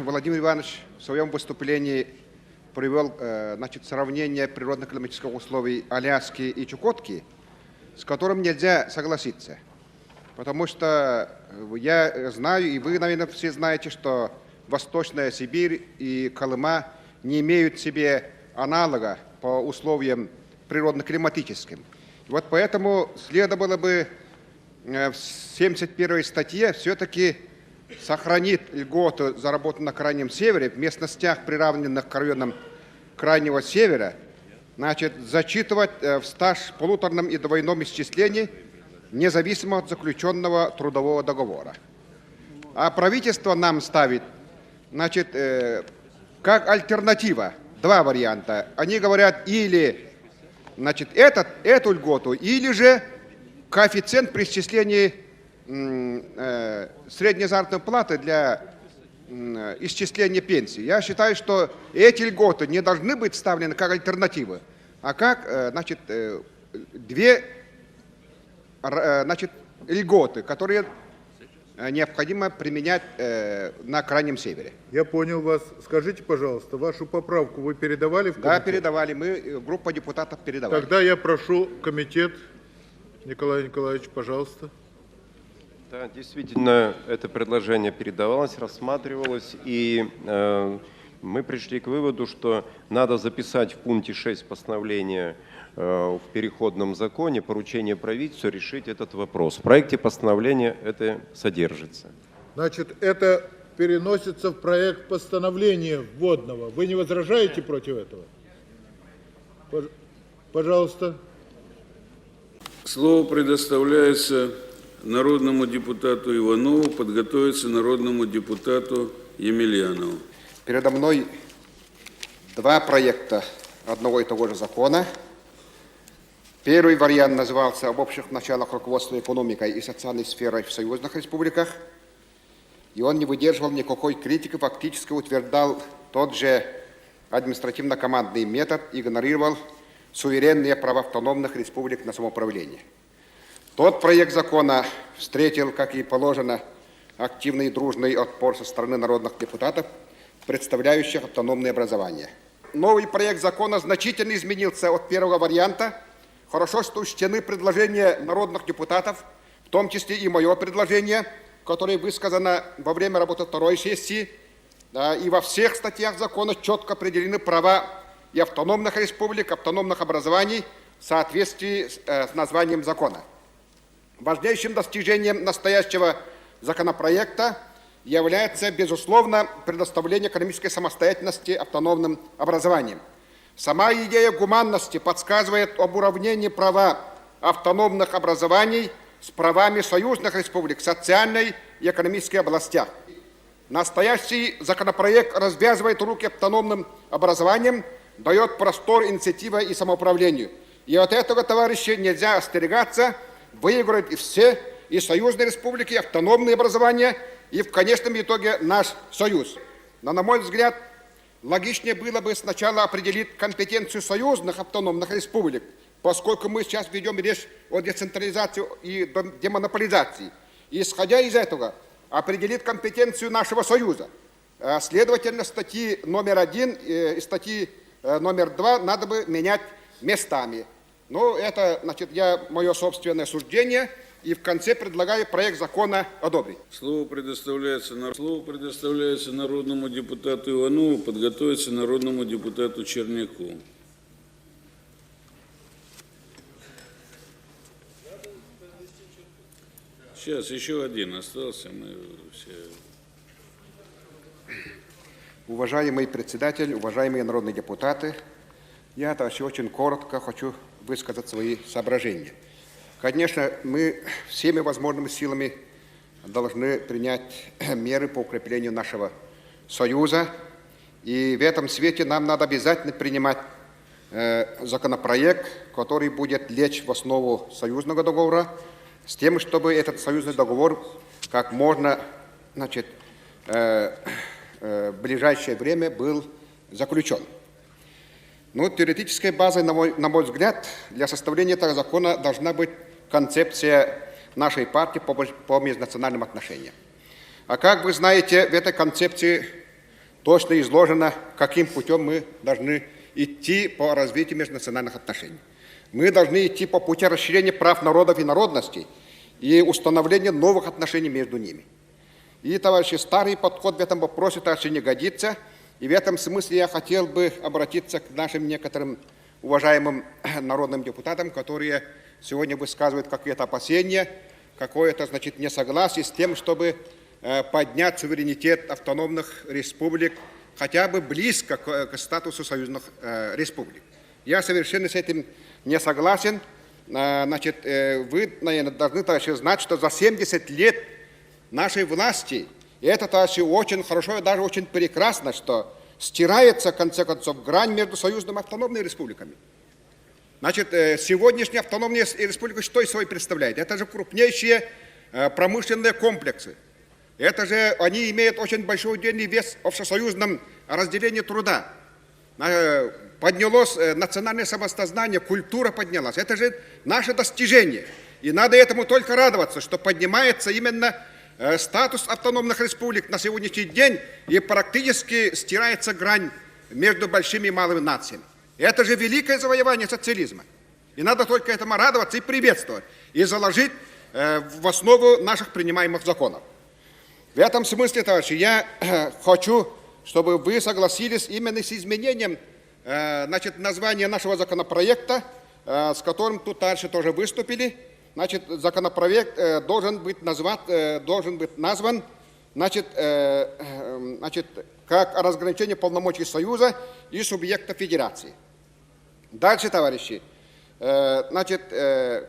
Владимир Иванович в своем выступлении привел, значит, сравнение природно-климатических условий Аляски и Чукотки, с которым нельзя согласиться. Потому что я знаю, и вы, наверное, все знаете, что Восточная Сибирь и Колыма не имеют себе аналога по условиям природно-климатическим. Вот поэтому следовало бы в 71 статье все-таки сохранить льготу за работу на Крайнем Севере в местностях, приравненных к районам Крайнего Севера, значит, зачитывать в стаж в полуторном и двойном исчислении, независимо от заключенного трудового договора. А правительство нам ставит, значит, как альтернатива два варианта. Они говорят или, значит, эту льготу, или же коэффициент при исчислении средней заработной платы для исчисления пенсии. Я считаю, что эти льготы не должны быть вставлены как альтернативы, а как, значит, две, значит, льготы, которые необходимо применять на Крайнем Севере. Я понял вас. Скажите, пожалуйста, вашу поправку вы передавали в комитет? Да, передавали. Мы, группа депутатов, передавали. Тогда я прошу комитет. Николай Николаевич, пожалуйста. Да, действительно, это предложение передавалось, рассматривалось, и мы пришли к выводу, что надо записать в пункте 6 постановления в переходном законе поручение правительству решить этот вопрос. В проекте постановления это содержится. Значит, это переносится в проект постановления вводного. Вы не возражаете против этого? Пожалуйста. Слово предоставляется народному депутату Иванову, подготовиться народному депутату Емельянову. Передо мной два проекта одного и того же закона. Первый вариант назывался «Об общих началах руководства экономикой и социальной сферой в союзных республиках». И он не выдерживал никакой критики, фактически утверждал тот же административно-командный метод, игнорировал суверенные права автономных республик на самоуправление. Тот проект закона встретил, как и положено, активный и дружный отпор со стороны народных депутатов, представляющих автономные образования. Новый проект закона значительно изменился от первого варианта. Хорошо, что учтены предложения народных депутатов, в том числе и мое предложение, которое высказано во время работы второй сессии. И во всех статьях закона четко определены права и автономных республик, автономных образований в соответствии с названием закона. Важнейшим достижением настоящего законопроекта является, безусловно, предоставление экономической самостоятельности автономным образованиям. Сама идея гуманности подсказывает об уравнении права автономных образований с правами союзных республик в социальной и экономической областях. Настоящий законопроект развязывает руки автономным образованиям, дает простор инициативе и самоуправлению. И от этого, товарищи, нельзя остерегаться, выиграют и все, и союзные республики, и автономные образования, и в конечном итоге наш союз. Но, на мой взгляд, логичнее было бы сначала определить компетенцию союзных автономных республик, поскольку мы сейчас ведем речь о децентрализации и демонополизации. И, исходя из этого, определить компетенцию нашего союза. Следовательно, статьи номер 1 и статьи номер 2 надо бы менять местами. Но это, значит, мое собственное суждение, и в конце предлагаю проект закона одобрить. Слово предоставляется народному депутату Иванову, подготовиться народному депутату Черняку. Сейчас еще один остался, мы все... Уважаемый председатель, уважаемые народные депутаты, я также очень коротко хочу высказать свои соображения. Конечно, мы всеми возможными силами должны принять меры по укреплению нашего союза, и в этом свете нам надо обязательно принимать законопроект, который будет лечь в основу союзного договора, с тем, чтобы этот союзный договор как можно, значит, в ближайшее время был заключен. Но теоретической базой, на мой взгляд, для составления этого закона должна быть концепция нашей партии по межнациональным отношениям. А как вы знаете, в этой концепции точно изложено, каким путем мы должны идти по развитию межнациональных отношений. Мы должны идти по пути расширения прав народов и народностей и установления новых отношений между ними. И, товарищи, старый подход в этом вопросе также не годится. И в этом смысле я хотел бы обратиться к нашим некоторым уважаемым народным депутатам, которые сегодня высказывают какие-то опасения, какое-то, значит, несогласие с тем, чтобы поднять суверенитет автономных республик хотя бы близко к статусу союзных республик. Я совершенно с этим не согласен. Значит, вы, наверное, должны также знать, что за 70 лет нашей власти, и это также очень хорошо и даже очень прекрасно, что стирается, в конце концов, грань между союзными и автономными республиками. Значит, сегодняшняя автономная республика что из собой представляет? Это же крупнейшие промышленные комплексы. Это же они имеют очень большой удельный вес в общесоюзном разделении труда. Поднялось национальное самосознание, культура поднялась. Это же наше достижение. И надо этому только радоваться, что поднимается именно статус автономных республик на сегодняшний день, и практически стирается грань между большими и малыми нациями. Это же великое завоевание социализма. И надо только этому радоваться и приветствовать, и заложить в основу наших принимаемых законов. В этом смысле, товарищи, я хочу, чтобы вы согласились именно с изменением, значит, названия нашего законопроекта, с которым тут дальше тоже выступили. Значит, законопроект должен быть назван, значит, как разграничение полномочий Союза и субъекта Федерации. Дальше, товарищи, значит,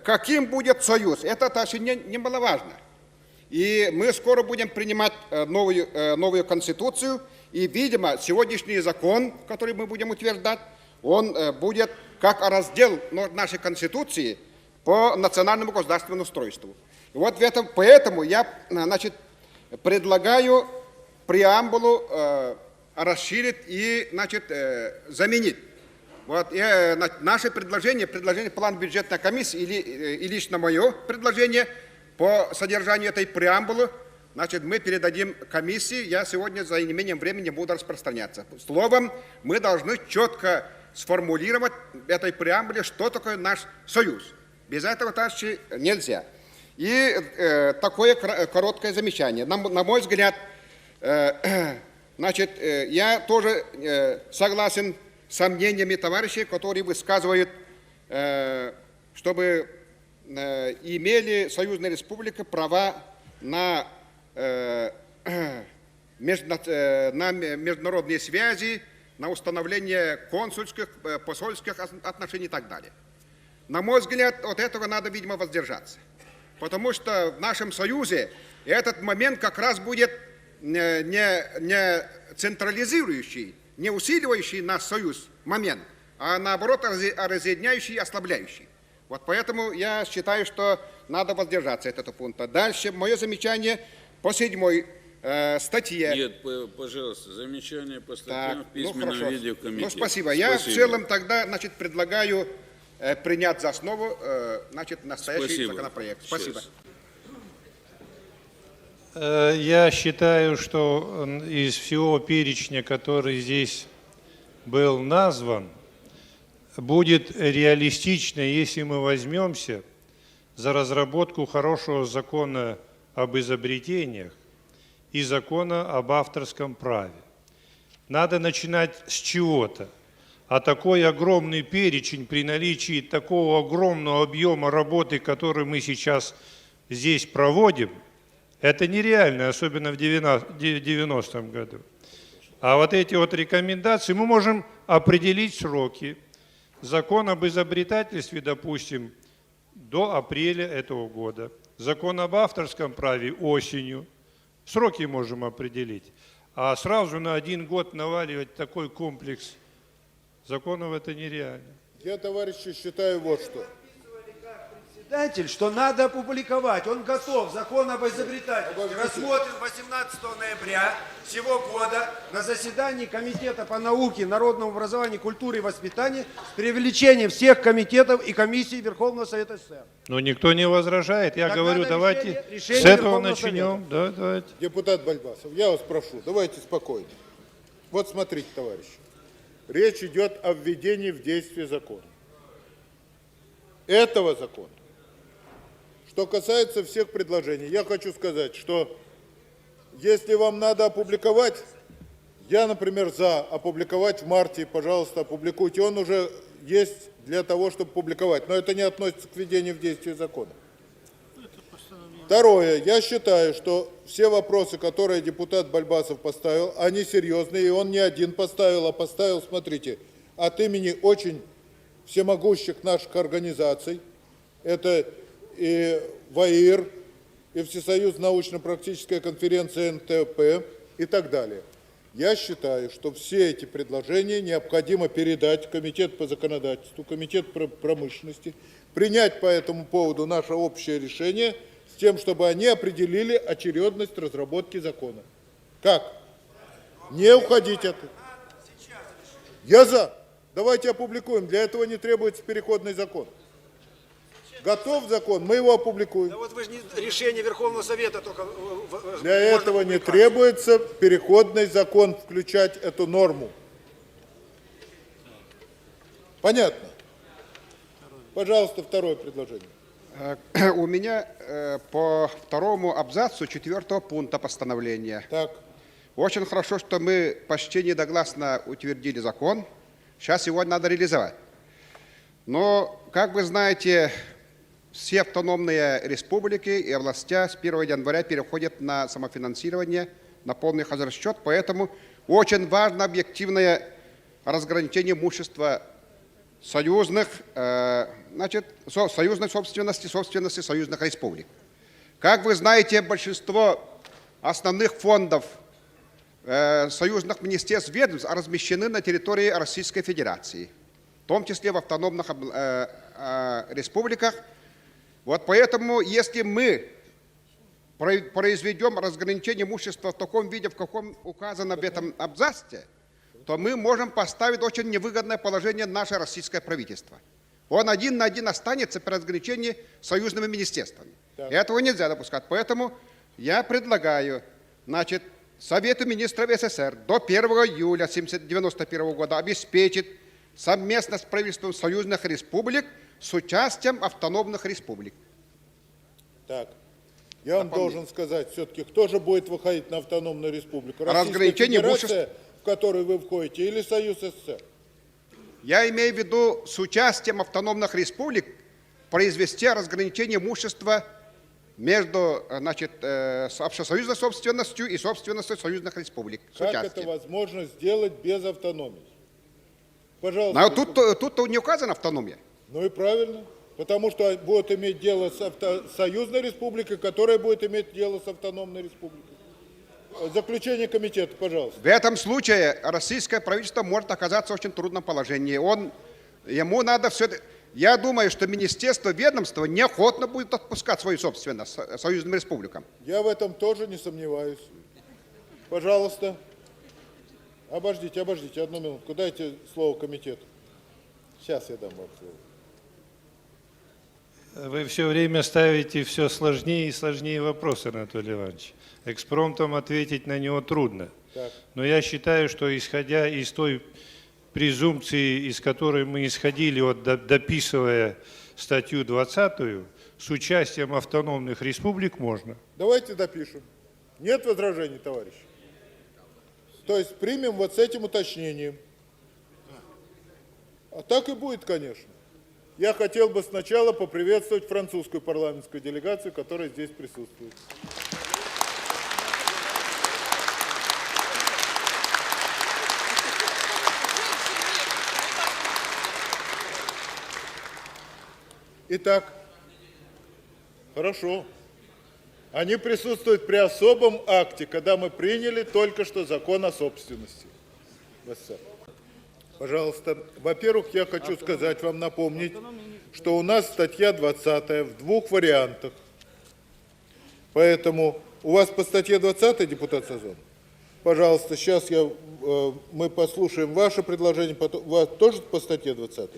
каким будет Союз? Это также немаловажно. И мы скоро будем принимать новую Конституцию, и, видимо, сегодняшний закон, который мы будем утверждать, он будет как раздел нашей Конституции по национальному государственному устройству. И вот поэтому я, значит, предлагаю преамбулу расширить и, значит, заменить. Вот, наше предложение плана бюджетной комиссии и лично мое предложение по содержанию этой преамбулы значит, мы передадим комиссии. Я сегодня за неимением времени буду распространяться. Словом, мы должны четко сформулировать в этой преамбуле, что такое наш союз. Без этого, товарищи, нельзя. И такое короткое замечание. На мой взгляд, значит, я тоже согласен с сомнениями товарищей, которые высказывают, чтобы имели союзная республика права на международные связи, на установление консульских, посольских отношений и так далее. На мой взгляд, от этого надо, видимо, воздержаться. Потому что в нашем союзе этот момент как раз будет не централизирующий, не усиливающий наш союз момент, а наоборот разъединяющий и ослабляющий. Вот поэтому я считаю, что надо воздержаться от этого пункта. Дальше мое замечание по 7 статье. Нет, пожалуйста, замечания по статьям в письменном хорошо. виде в комитете. Спасибо. Я в целом тогда, значит, предлагаю принять за основу, значит, настоящий законопроект. Спасибо. Я считаю, что из всего перечня, который здесь был назван, будет реалистично, если мы возьмемся за разработку хорошего закона об изобретениях и закона об авторском праве. Надо начинать с чего-то. А такой огромный перечень при наличии такого огромного объема работы, который мы сейчас здесь проводим, это нереально, особенно в 90-м году. А вот эти вот рекомендации, мы можем определить сроки. Закон об изобретательстве, допустим, до апреля этого года. Закон об авторском праве осенью. Сроки можем определить. А сразу на 1 год наваливать такой комплекс законов, это нереально. Я, товарищи, считаю вот что. Председатель, что надо опубликовать. Он готов. Закон об изобретательстве рассмотрен 18 ноября сего года на заседании Комитета по науке, народному образованию, культуре и воспитанию с привлечением всех комитетов и комиссий Верховного Совета СССР. Но никто не возражает. Я Так говорю, надо давайте решение с этого Верховного начнем. Да, давайте. Депутат Бальбасов, я вас прошу, давайте спокойно. Вот смотрите, товарищи. Речь идет о введении в действие закона. Этого закона. Что касается всех предложений, я хочу сказать, что если вам надо опубликовать, я, например, за опубликовать в марте, пожалуйста, опубликуйте. Он уже есть для того, чтобы публиковать, но это не относится к введению в действие закона. Второе. Я считаю, что все вопросы, которые депутат Бальбасов поставил, они серьезные, и он не один поставил, а поставил, смотрите, от имени очень всемогущих наших организаций. Это и ВАИР, и Всесоюз научно-практическая конференция НТП и так далее. Я считаю, что все эти предложения необходимо передать в Комитет по законодательству, Комитет по промышленности, принять по этому поводу наше общее решение с тем, чтобы они определили очередность разработки закона. Как? Не уходить от этого. Я за. Давайте опубликуем. Для этого не требуется переходный закон. Готов закон, мы его опубликуем. Да вот вы же решение Верховного Совета только... Для этого не требуется переходный закон включать эту норму. Понятно? Пожалуйста, второе предложение. У меня по 2 абзацу 4 пункта постановления. Так. Очень хорошо, что мы почти недогласно утвердили закон. Сейчас его надо реализовать. Но, как вы знаете, все автономные республики и области с 1 января переходят на самофинансирование, на полный хозрасчет, поэтому очень важно объективное разграничение имущества союзных, союзной собственности, собственности союзных республик. Как вы знаете, большинство основных фондов союзных министерств, ведомств размещены на территории Российской Федерации, в том числе в автономных республиках. Вот поэтому, если мы произведем разграничение имущества в таком виде, в каком указано в этом абзаце, то мы можем поставить очень невыгодное положение наше российское правительство. Он один на один останется при разграничении союзными министерствами. И этого нельзя допускать. Поэтому Я предлагаю, значит, Совету министров СССР до 1 июля 1991 года обеспечить совместно с правительством союзных республик с участием автономных республик. Так, я вам должен сказать, все-таки, кто же будет выходить на автономную республику? Разграничение Федерация, в которую вы входите, или Союз СССР? Я имею в виду с участием автономных республик произвести разграничение имущества между, значит, с общесоюзной собственностью и собственностью союзных республик. Как это возможно сделать без автономии? Пожалуйста. Но тут не указана автономия. Ну и правильно. Потому что будет иметь дело с союзной республикой, которая будет иметь дело с автономной республикой. Заключение комитета, пожалуйста. В этом случае российское правительство может оказаться в очень трудном положении. Ему надо все это... Я думаю, что министерство, ведомство неохотно будет отпускать свою собственность союзным республикам. Я в этом тоже не сомневаюсь. Пожалуйста. Обождите, одну минутку. Дайте слово комитету. Сейчас я дам вам слово. Вы все время ставите все сложнее и сложнее вопросы, Анатолий Иванович. Экспромтом ответить на него трудно. Так. Но я считаю, что исходя из той презумпции, из которой мы исходили, вот, дописывая статью 20, с участием автономных республик можно. Давайте допишем. Нет возражений, товарищи? То есть примем вот с этим уточнением. А так и будет, конечно. Я хотел бы сначала поприветствовать французскую парламентскую делегацию, которая здесь присутствует. Итак, хорошо. Они присутствуют при особом акте, когда мы приняли только что закон о собственности. Пожалуйста. Во-первых, я хочу сказать вам, напомнить, что у нас статья 20 в двух вариантах. Поэтому у вас по статье 20, депутат Сазон? Пожалуйста, сейчас мы послушаем ваше предложение, потом, у вас тоже по статье 20?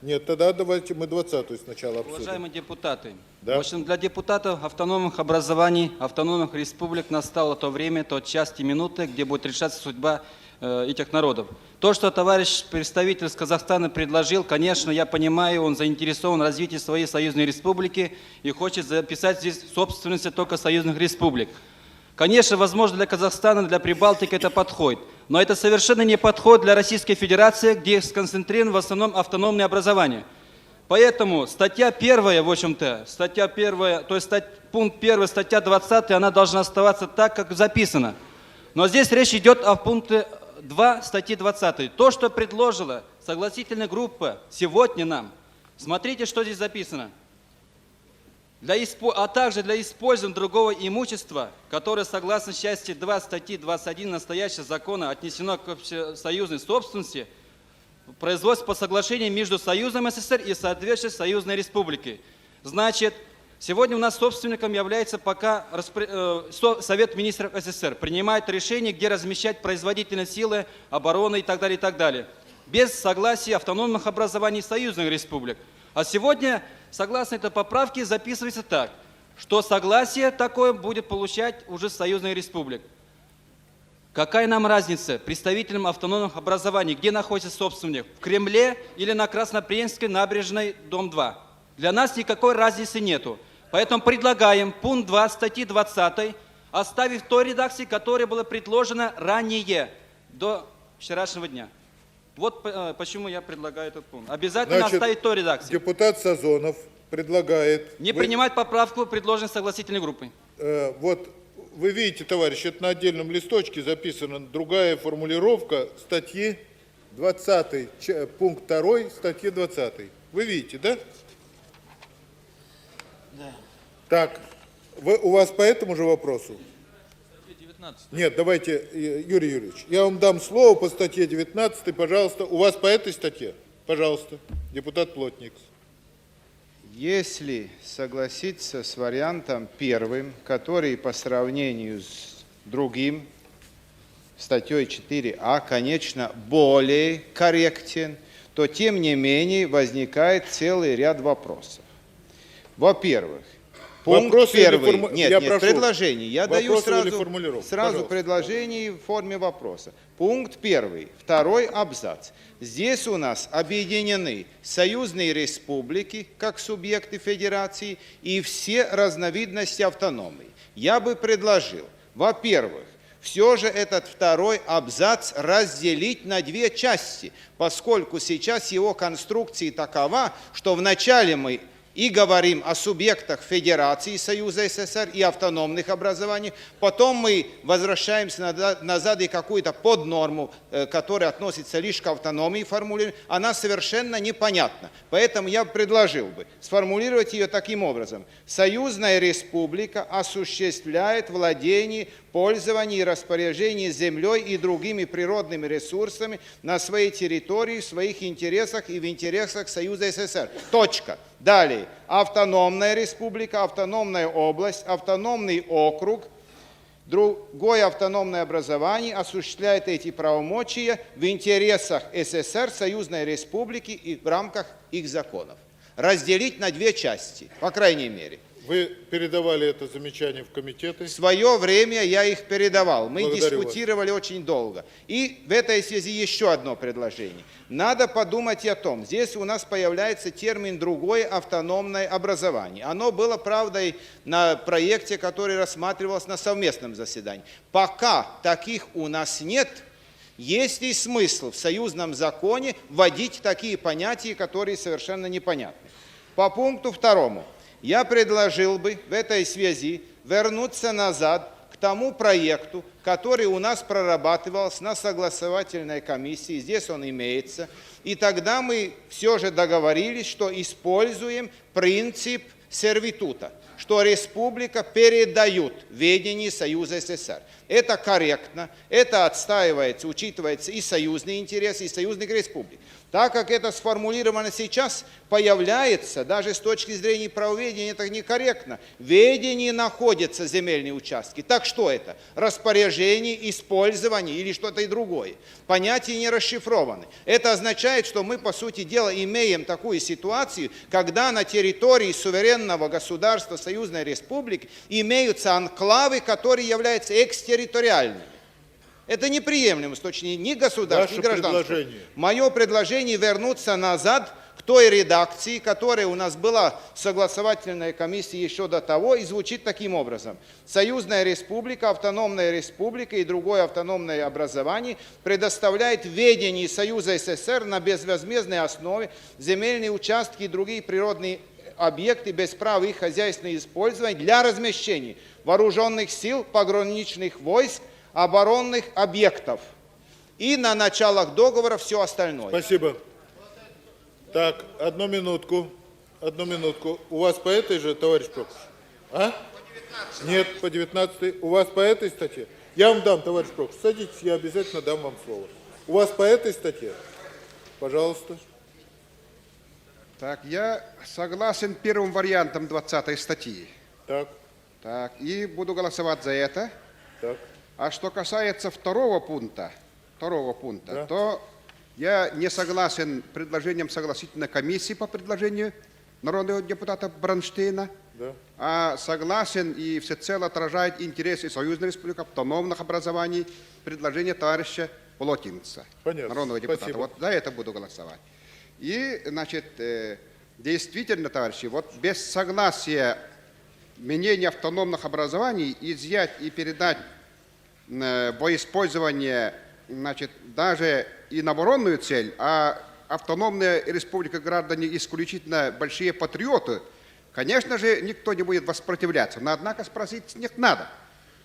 Нет, тогда давайте мы 20-ю сначала обсудим. Уважаемые депутаты, Да. в общем, для депутатов автономных образований, автономных республик настало то время, тот час и минуты, где будет решаться судьба этих народов. То, что товарищ представитель из Казахстана предложил, конечно, я понимаю, он заинтересован в развитии своей союзной республики и хочет записать здесь собственность только союзных республик. Конечно, возможно, для Казахстана, для Прибалтики это подходит, но это совершенно не подходит для Российской Федерации, где сконцентрировано в основном автономное образование. Поэтому статья 1, в общем-то, статья 1, то есть пункт 1, статья 20, она должна оставаться так, как записано. Но здесь речь идет о пункте 2 статьи 20. То, что предложила согласительная группа сегодня нам, смотрите, что здесь записано. А также для использования другого имущества, которое, согласно части 2 статьи 21 настоящего закона, отнесено к общесоюзной собственности, производится по соглашению между Союзом СССР и соответствующей союзной республикой. Значит, сегодня у нас собственником является пока Совет министров СССР. Принимает решение, где размещать производительные силы, обороны и так далее, без согласия автономных образований союзных республик. А сегодня, согласно этой поправке, записывается так, что согласие такое будет получать уже союзная республика. Какая нам разница представителям автономных образований, где находится собственник, в Кремле или на Краснопресненской набережной, дом 2? Для нас никакой разницы нету. Поэтому предлагаем пункт 2 статьи 20 оставив в той редакции, которая была предложена ранее, до вчерашнего дня. Вот почему я предлагаю этот пункт. Обязательно оставить той редакции. Депутат Сазонов предлагает... Не принимать поправку, предложенную согласительной группой. Вот вы видите, товарищ, это на отдельном листочке записана другая формулировка статьи 20, пункт 2 статьи 20. Вы видите, да? Да. Так, у вас по этому же вопросу? Нет, давайте, Юрий Юрьевич, я вам дам слово по статье 19, пожалуйста. У вас по этой статье? Пожалуйста, депутат Плотникс. Если согласиться с вариантом первым, который по сравнению с другим, статьей 4А, конечно, более корректен, то тем не менее возникает целый ряд вопросов. Во-первых, Пункт Вопросы или первый. форму- Нет, Я нет, прошу. предложение. Я даю Вопросы или сразу формулировки? Пожалуйста. предложение в форме вопроса. Пункт первый. Второй абзац. Здесь у нас объединены союзные республики, как субъекты федерации, и все разновидности автономии. Я бы предложил, во-первых, все же этот второй абзац разделить на две части, поскольку сейчас его конструкция такова, что вначале мы и говорим о субъектах Федерации Союза СССР и автономных образований, потом мы возвращаемся назад и какую-то поднорму, которая относится лишь к автономии, формулируем, она совершенно непонятна. Поэтому я предложил бы сформулировать ее таким образом. Союзная республика осуществляет владение, пользование и распоряжение землей и другими природными ресурсами на своей территории, в своих интересах и в интересах Союза СССР. Точка. Далее. Автономная республика, автономная область, автономный округ, другое автономное образование осуществляет эти правомочия в интересах СССР, Союзной республики и в рамках их законов. Разделить на две части, по крайней мере. Вы передавали это замечание в комитеты? В свое время я их передавал. Мы Благодарю дискутировали очень долго. И в этой связи еще одно предложение. Надо подумать и о том, здесь у нас появляется термин «другое автономное образование». Оно было, правда, и на проекте, который рассматривался на совместном заседании. Пока таких у нас нет, есть ли смысл в союзном законе вводить такие понятия, которые совершенно непонятны? По пункту второму. Я предложил бы в этой связи вернуться назад к тому проекту, который у нас прорабатывался на согласовательной комиссии, здесь он имеется, и тогда мы все же договорились, что используем принцип сервитута, что республика передают ведение Союза СССР. Это корректно, это отстаивается, учитывается и союзные интересы, и союзных республик. Так как это сформулировано сейчас, появляется, даже с точки зрения правоведения, это некорректно. В ведении находятся земельные участки. Так что это? Распоряжение, использование или что-то и другое. Понятия не расшифрованы. Это означает, что мы, по сути дела, имеем такую ситуацию, когда на территории суверенного государства Союзной Республики имеются анклавы, которые являются экстерриториальными. Это неприемлемо с точки зрения ни государства, ни гражданства. Мое предложение вернуться назад к той редакции, которая у нас была в согласовательной комиссии еще до того, и звучит таким образом. Союзная республика, автономная республика и другое автономное образование предоставляет ведение Союза СССР на безвозмездной основе земельные участки и другие природные объекты без права их хозяйственного использования для размещения вооруженных сил, пограничных войск, оборонных объектов. И на началах договора все остальное. Спасибо. Так, одну минутку. У вас по этой же, товарищ Прокофьев? А? Нет, по 19-й. У вас по этой статье? Я вам дам, товарищ Прокофьев. Садитесь, я обязательно дам вам слово. У вас по этой статье? Пожалуйста. Так, я согласен первым вариантом 20 статьи. Так. Так, и буду голосовать за это. Так. А что касается второго пункта, Да. то я не согласен с предложением согласительной комиссии по предложению народного депутата Бронштейна, Да. а согласен и всецело отражает интересы Союзной Республики, автономных образований, предложение товарища Плотинца, Понятно. народного депутата. Спасибо. Вот за это буду голосовать. И, значит, действительно, товарищи, вот без согласия мнения автономных образований изъять и передать во использование, значит, даже и на оборонную цель, а автономная республика граждане исключительно большие патриоты, конечно же, никто не будет воспротивляться. Но, однако, спросить с них надо,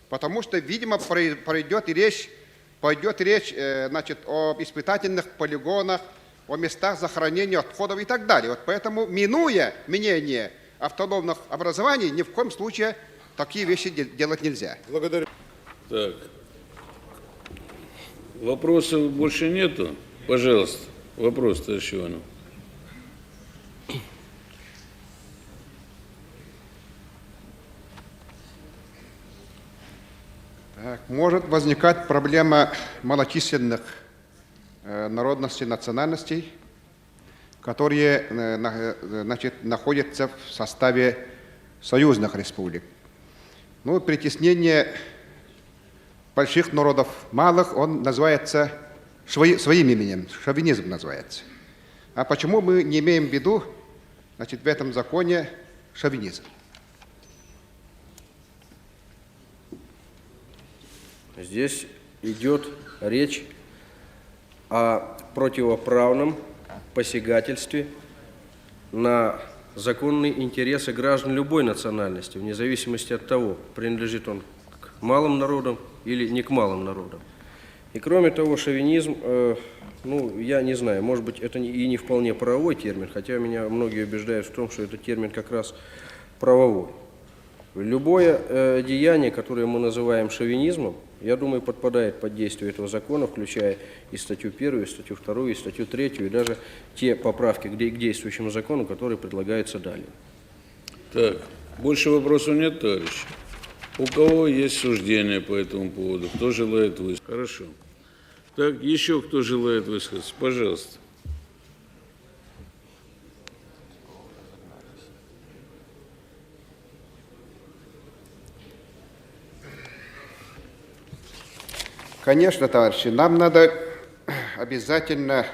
потому что, видимо, пойдет речь, значит, об испытательных полигонах, о местах захоронения отходов и так далее. Вот поэтому, минуя мнение автономных образований, ни в коем случае такие вещи делать нельзя. Благодарю. Так. Вопросов больше нету? Пожалуйста, вопрос, товарищ Иванов. Так, может возникать проблема малочисленных народностей, национальностей, которые, значит, находятся в составе союзных республик. Ну, притеснение больших народов малых, он называется своим именем, шовинизм называется. А почему мы не имеем в виду, значит, в этом законе шовинизм? Здесь идет речь о противоправном посягательстве на законные интересы граждан любой национальности, вне зависимости от того, принадлежит он к малым народам или не к малым народам. И кроме того, шовинизм, ну, я не знаю, может быть, это и не вполне правовой термин, хотя меня многие убеждают в том, что этот термин как раз правовой. Любое деяние, которое мы называем шовинизмом, я думаю, подпадает под действие этого закона, включая и статью 1, и статью 2, и статью 3, и даже те поправки к действующему закону, которые предлагаются далее. Так, больше вопросов нет, товарищи? У кого есть суждения по этому поводу? Кто желает высказаться? Хорошо. Так, еще кто желает высказаться? Пожалуйста. Конечно, товарищи, нам надо обязательно,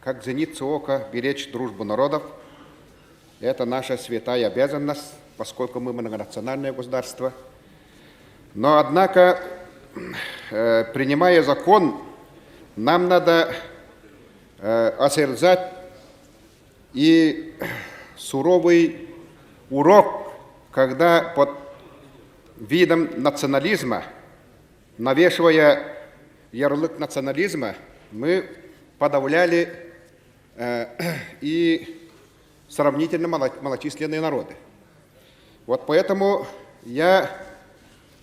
как зеницу ока, беречь дружбу народов. Это наша святая обязанность, поскольку мы многонациональное государство. Но, однако, принимая закон, нам надо осознать и суровый урок, когда под видом национализма, навешивая ярлык национализма, мы подавляли и сравнительно малочисленные народы. Вот поэтому я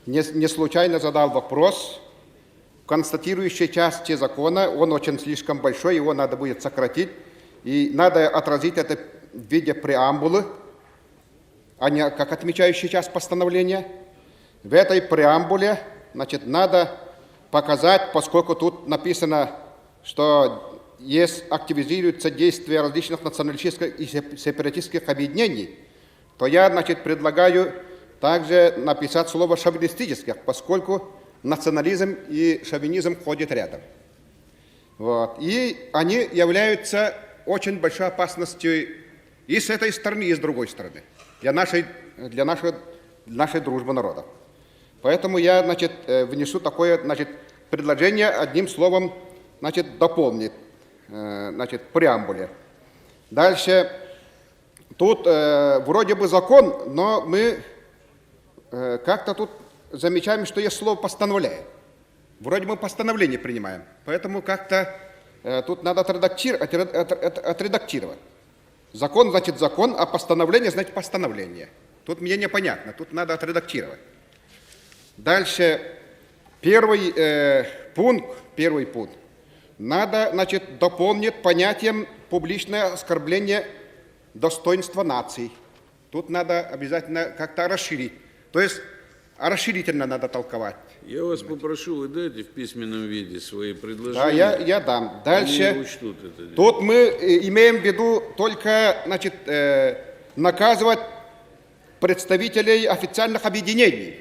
не случайно задал вопрос. Констатирующей части закона, он очень слишком большой, его надо будет сократить, и надо отразить это в виде преамбулы, а не как отмечающая часть постановления. В этой преамбуле, значит, надо показать, поскольку тут написано, что активизируются действия различных националистических и сепаратистских объединений, то я, значит, предлагаю также написать слово «шовинистических», поскольку национализм и шовинизм ходят рядом. Вот. И они являются очень большой опасностью и с этой стороны, и с другой стороны для нашей дружбы народов. Поэтому я, значит, внесу такое, значит, предложение, одним словом, значит, дополнить, значит, в преамбуле. Дальше, тут вроде бы закон, но мы как-то тут замечаем, что есть слово «постановляет». Вроде мы постановление принимаем, поэтому как-то тут надо отредактировать. Закон значит закон, а постановление значит постановление. Тут мне непонятно, тут надо отредактировать. Дальше, первый пункт, надо, значит, дополнить понятием публичное оскорбление достоинства наций. Тут надо обязательно как-то расширить. То есть расширительно надо толковать. Я вас попрошу, вы дайте в письменном виде свои предложения. Да, я дам. Дальше, это тут мы имеем в виду только, значит, наказывать представителей официальных объединений.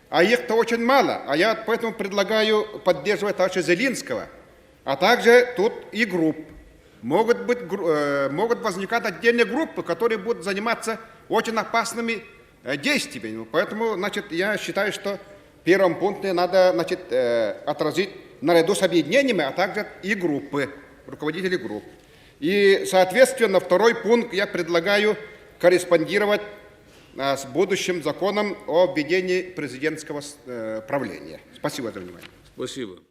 А их-то очень мало. А я поэтому предлагаю поддерживать товарища Зелинского, а также тут и групп. Могут возникать отдельные группы, которые будут заниматься очень опасными действиями. Поэтому, значит, я считаю, что в первом пункте надо, значит, отразить наряду с объединениями, а также и группы, руководители групп. И, соответственно, второй пункт я предлагаю корреспондировать с будущим законом о введении президентского правления. Спасибо за внимание. Спасибо.